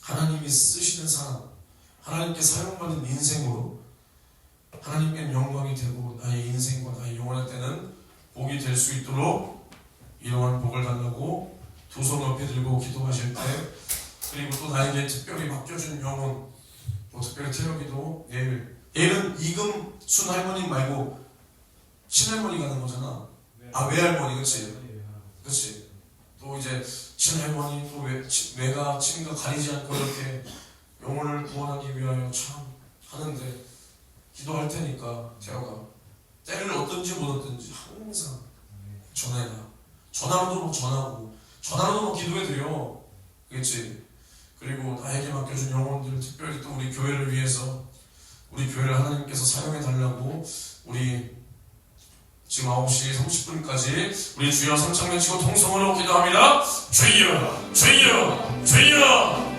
A: 하나님이 쓰시는 사람, 하나님께 사용받는 인생으로 하나님께 영광이 되고 나의 인생과 나의 영원한 때는 복이 될 수 있도록 이러한 복을 달라고 두 손 높이 들고 기도하실 때, 그리고 또 나에게 특별히 맡겨준 영혼, 뭐 특별히 태혁이도 내일은 이금순 할머니 말고 친할머니 가는 거잖아. 아, 외할머니, 그치? 또 이제 친할머니, 또 외가, 친가 가리지 않고 이렇게 영혼을 구원하기 위하여 참 하는데, 기도할 테니까 태혁아, 때를 얻든지 못 얻든지 항상 전해라. 전화로도 전화로도 기도해드려. 그렇지? 그리고 나에게 맡겨준 영혼들, 특별히 또 우리 교회를 위해서 우리 교회를 하나님께서 사용해 달라고 우리 지금 9시 30분까지 우리 주여 성창 외치고 통성으로 기도합니다. 주여 주여 주여.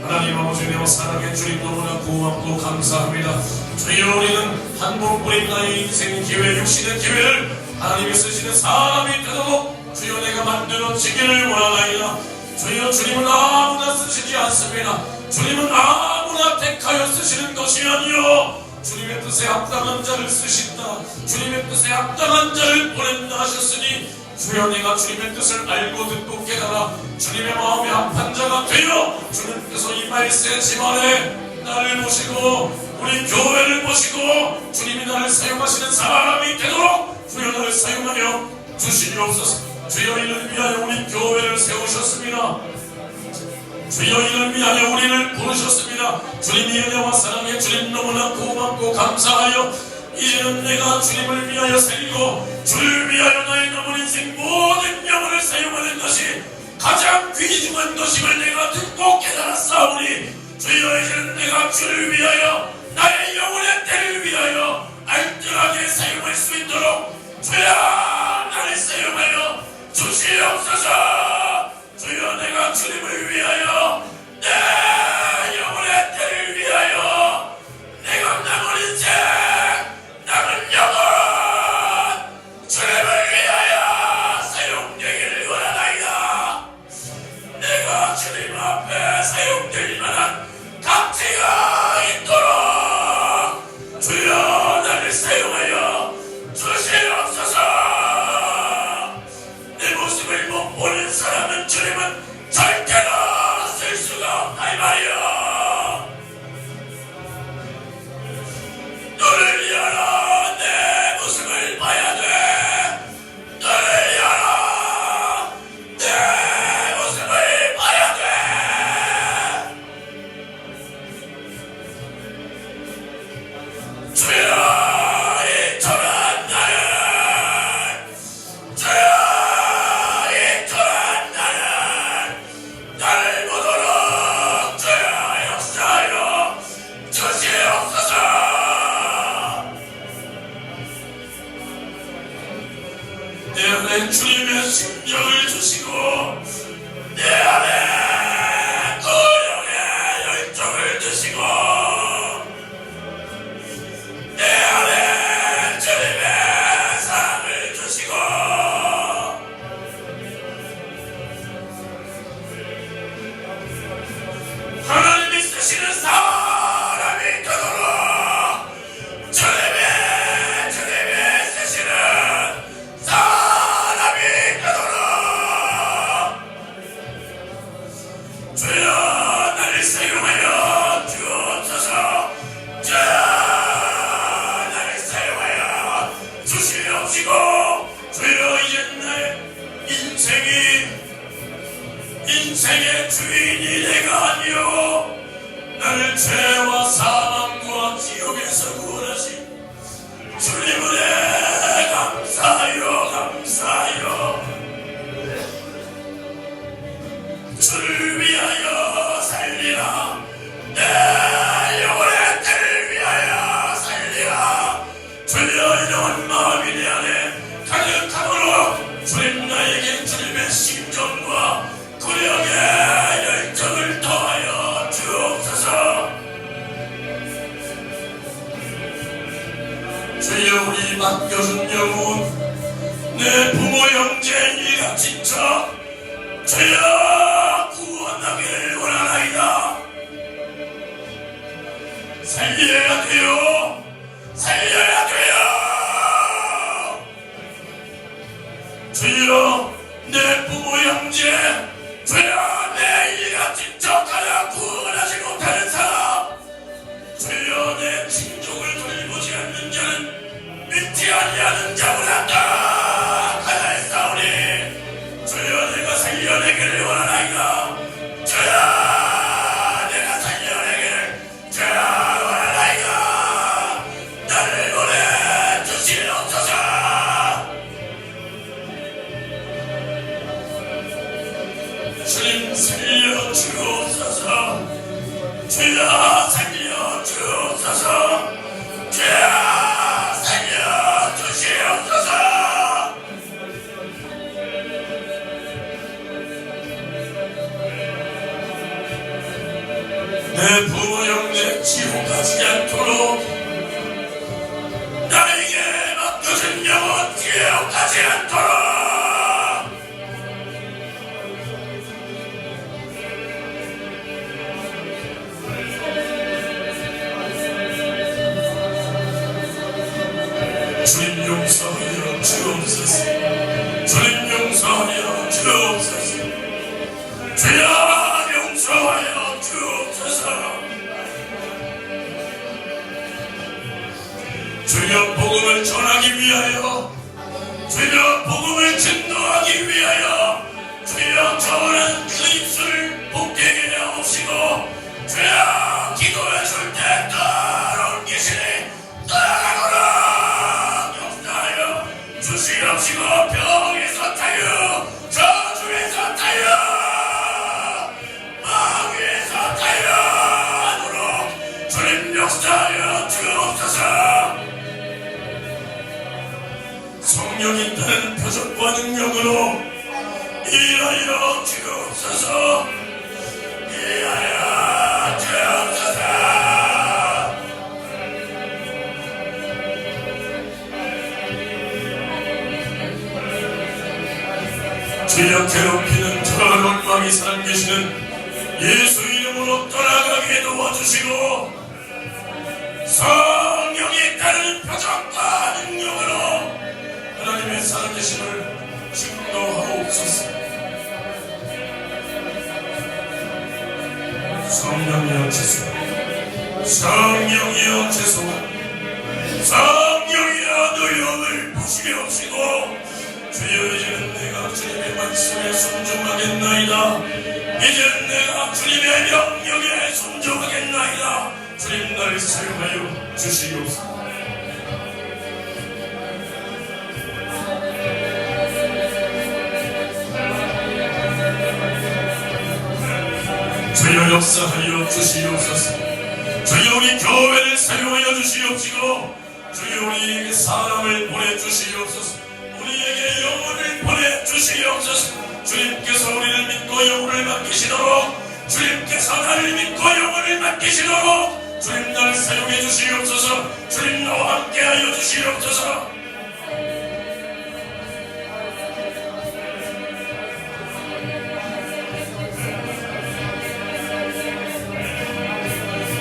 A: 하나님 아버지 내와 사랑의 주님 너무나 고맙고 감사합니다. 주여 우리는 한 번뿐인 나의 인생 기회 육신의 기회를 하나님이 쓰시는 사람이 되도록 주여 내가 만들어지기를 원하나이다. 주여 주님은 아무나 쓰시지 않습니다. 주님은 아무나 택하여 쓰시는 것이 아니요 주님의 뜻에 합당한 자를 쓰신다. 주님의 뜻에 합당한 자를 보낸다 하셨으니 주여 내가 주님의 뜻을 알고 듣고 깨달아 주님의 마음에 합한 자가 되어 주님께서 이 말세 집안에 나를 모시고 우리 교회를 모시고 주님이 나를 사용하시는 사람이 되도록 주여 나를 사용하여 주시옵소서. 주여 이를 위하여 우리 교회를 세우셨습니다. 주여 이를 위하여 우리를 부르셨습니다. 주님의 은혜와 사랑에 주님 너무나 고맙고 감사하여 이제는 내가 주님을 위하여 살고 주를 위하여 나의 남은 인생 모든 영혼을 사용하는 것이 가장 귀중한 것임을 내가 듣고 깨달았사오니 주여 이제는 내가 주를 위하여 나의 영혼의 때를 위하여 알뜰하게 사용할 수 있도록 주여 나를 사용하여 주시옵소서. 주여 내가 주님을 위하여 내 영혼의 때를 위하여 내가 남은 인생 남은 영혼 주님을 위하여 사용되기를 원하나이다. 내가 주님 앞에 사용될 만한 가치가 있도록 주여 나를 사용하여 주시옵소서. 내 모습을 못 보는 사람은 주님은 절대로 쓸 수가 없다 이 말이여. 너를 열어 내 모습을 봐야 돼. 너를 열어 내 모습을 봐야 돼. 주여 이 tor한 나를 주여 이 tor한 나를 보도록 주여 역사하여 주시옵소서. 내 안에 주님의 심정을 주시고 내 안에 도령의 열정을 주시고 내 안에 주님의 사랑을 주시고 하나님이 쓰시는 사람이 되도록 주님이 쓰시는 사람이 되도록 주여 나를 사용하여 주옵소서. 주여 나를 사용하여 주시옵시고 주여 이제 내 인생의 주인이 내가 아니오 나를 죄와 사망과 지옥에서 구원하신 주님 은혜 감사하여 감사하여. 주를 위하여 살리라. 내 영혼의 때를 위하여 살리라. 주여 이런 마음이 내 안에 가득하도록 주님 나에게 주님의 심정과 구령의 열정을 더하여 주옵소서. 주여 우리 맡겨준 영혼 내 부모 형제 이가 지쳐 주여 구원하기를 원하나이다. 살려야 돼요. 살려야 돼요. 주여 내 부모 형제 주여 내 이가 지쳐 가야 구원하지 못하는 사람 주여 내 친족을 돌보지 않는 자는 믿지 아니하는 자보다 더 가다했사오니 주여 내가 살려내기를 원하나이다. 주여 내가 살려내기를 주여 원하나이다. 나를 보내 주시옵소서. 주님 살려 주옵소서. 주여 살려 주옵소서. 내 부모 형제 지옥 가지 않도록 나에게 맡겨진 영혼 지옥 가지 않도록 주님 용서하여 주옵소서. 주님 용서하여 주옵소서. 주여 용서하여 주옵소서. 주여 복음을 전하기 위하여, 주여 복음을 증거하기 위하여 주여 저는 그 입술 복되게 하옵시고, 주여 기도해 줄 때 따라온 귀신이 따라가노라 역사하여 주시옵시고, 병에서 타유, 저주에서 타유, 마귀에서 타유 하도록 주님 역사하여 주옵소서. 성령이 다른 표적과 능력으로 일하여 주옵소서. 일하여 주옵소서. 주여 괴롭히는 더러운 마귀 사람 계시는 예수 이름으로 떠나가게 도와주시고, 성령이 따르는 표적과 능력으로 하나님의 살아계심을 증거하옵소서. 성령이여 죄송합니다. 성령이여 죄송합니다. 성령이여 노여움을 부시옵시고, 주여 이제는 내가 주님의 말씀에 순종하겠나이다. 이제는 내가 주님의 명령에 순종하겠나이다. 주님 나를 사용하여 주시옵소서. 주여 역사하여 주시옵소서. 주여 우리 교회를 사용하여 주시옵시고, 주여 우리에게 사람을 보내주시옵소서. 우리에게 영혼을 보내주시옵소서. 주님께서 우리를 믿고 영혼을 맡기시도록, 주님께서 나를 믿고 영혼을 맡기시도록 주님 나를 사용해 주시옵소서. 주님 나와 함께하여 주시옵소서.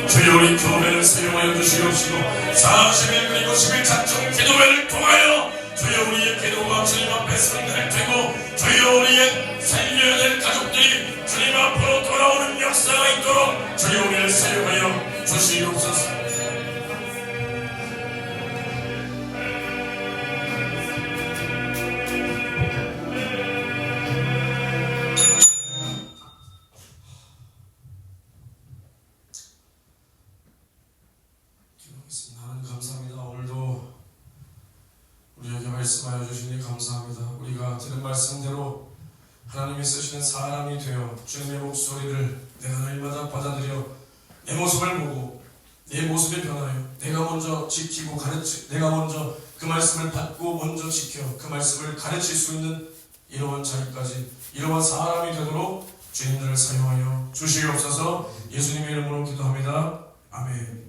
A: 주여 우리 교회를 사용하여 주시옵시고, 40일 그리고 10일 작정 기도회를 통하여 주여 우리의 기도가 주님 앞에 성날 되고, 주여 우리의 살려야 될 가족들이 주님 앞으로 돌아오는 역사가 있도록 주여 우리를 사용하여 주시옵소서. 하나님 감사합니다. 오늘도 우리에게 말씀하여 주시니 감사합니다. 우리가 들은 말씀대로 하나님이 쓰시는 사람이 되어 주님의 목소리를 내가 날마다 받아들여 내 모습을 보고 내 모습이 변하여 내가 먼저 지키고 내가 먼저 그 말씀을 받고 먼저 지켜 그 말씀을 가르칠 수 있는 이러한 자리까지, 이러한 사람이 되도록 주님들을 사용하여 주시옵소서. 예수님의 이름으로 기도합니다. 아멘.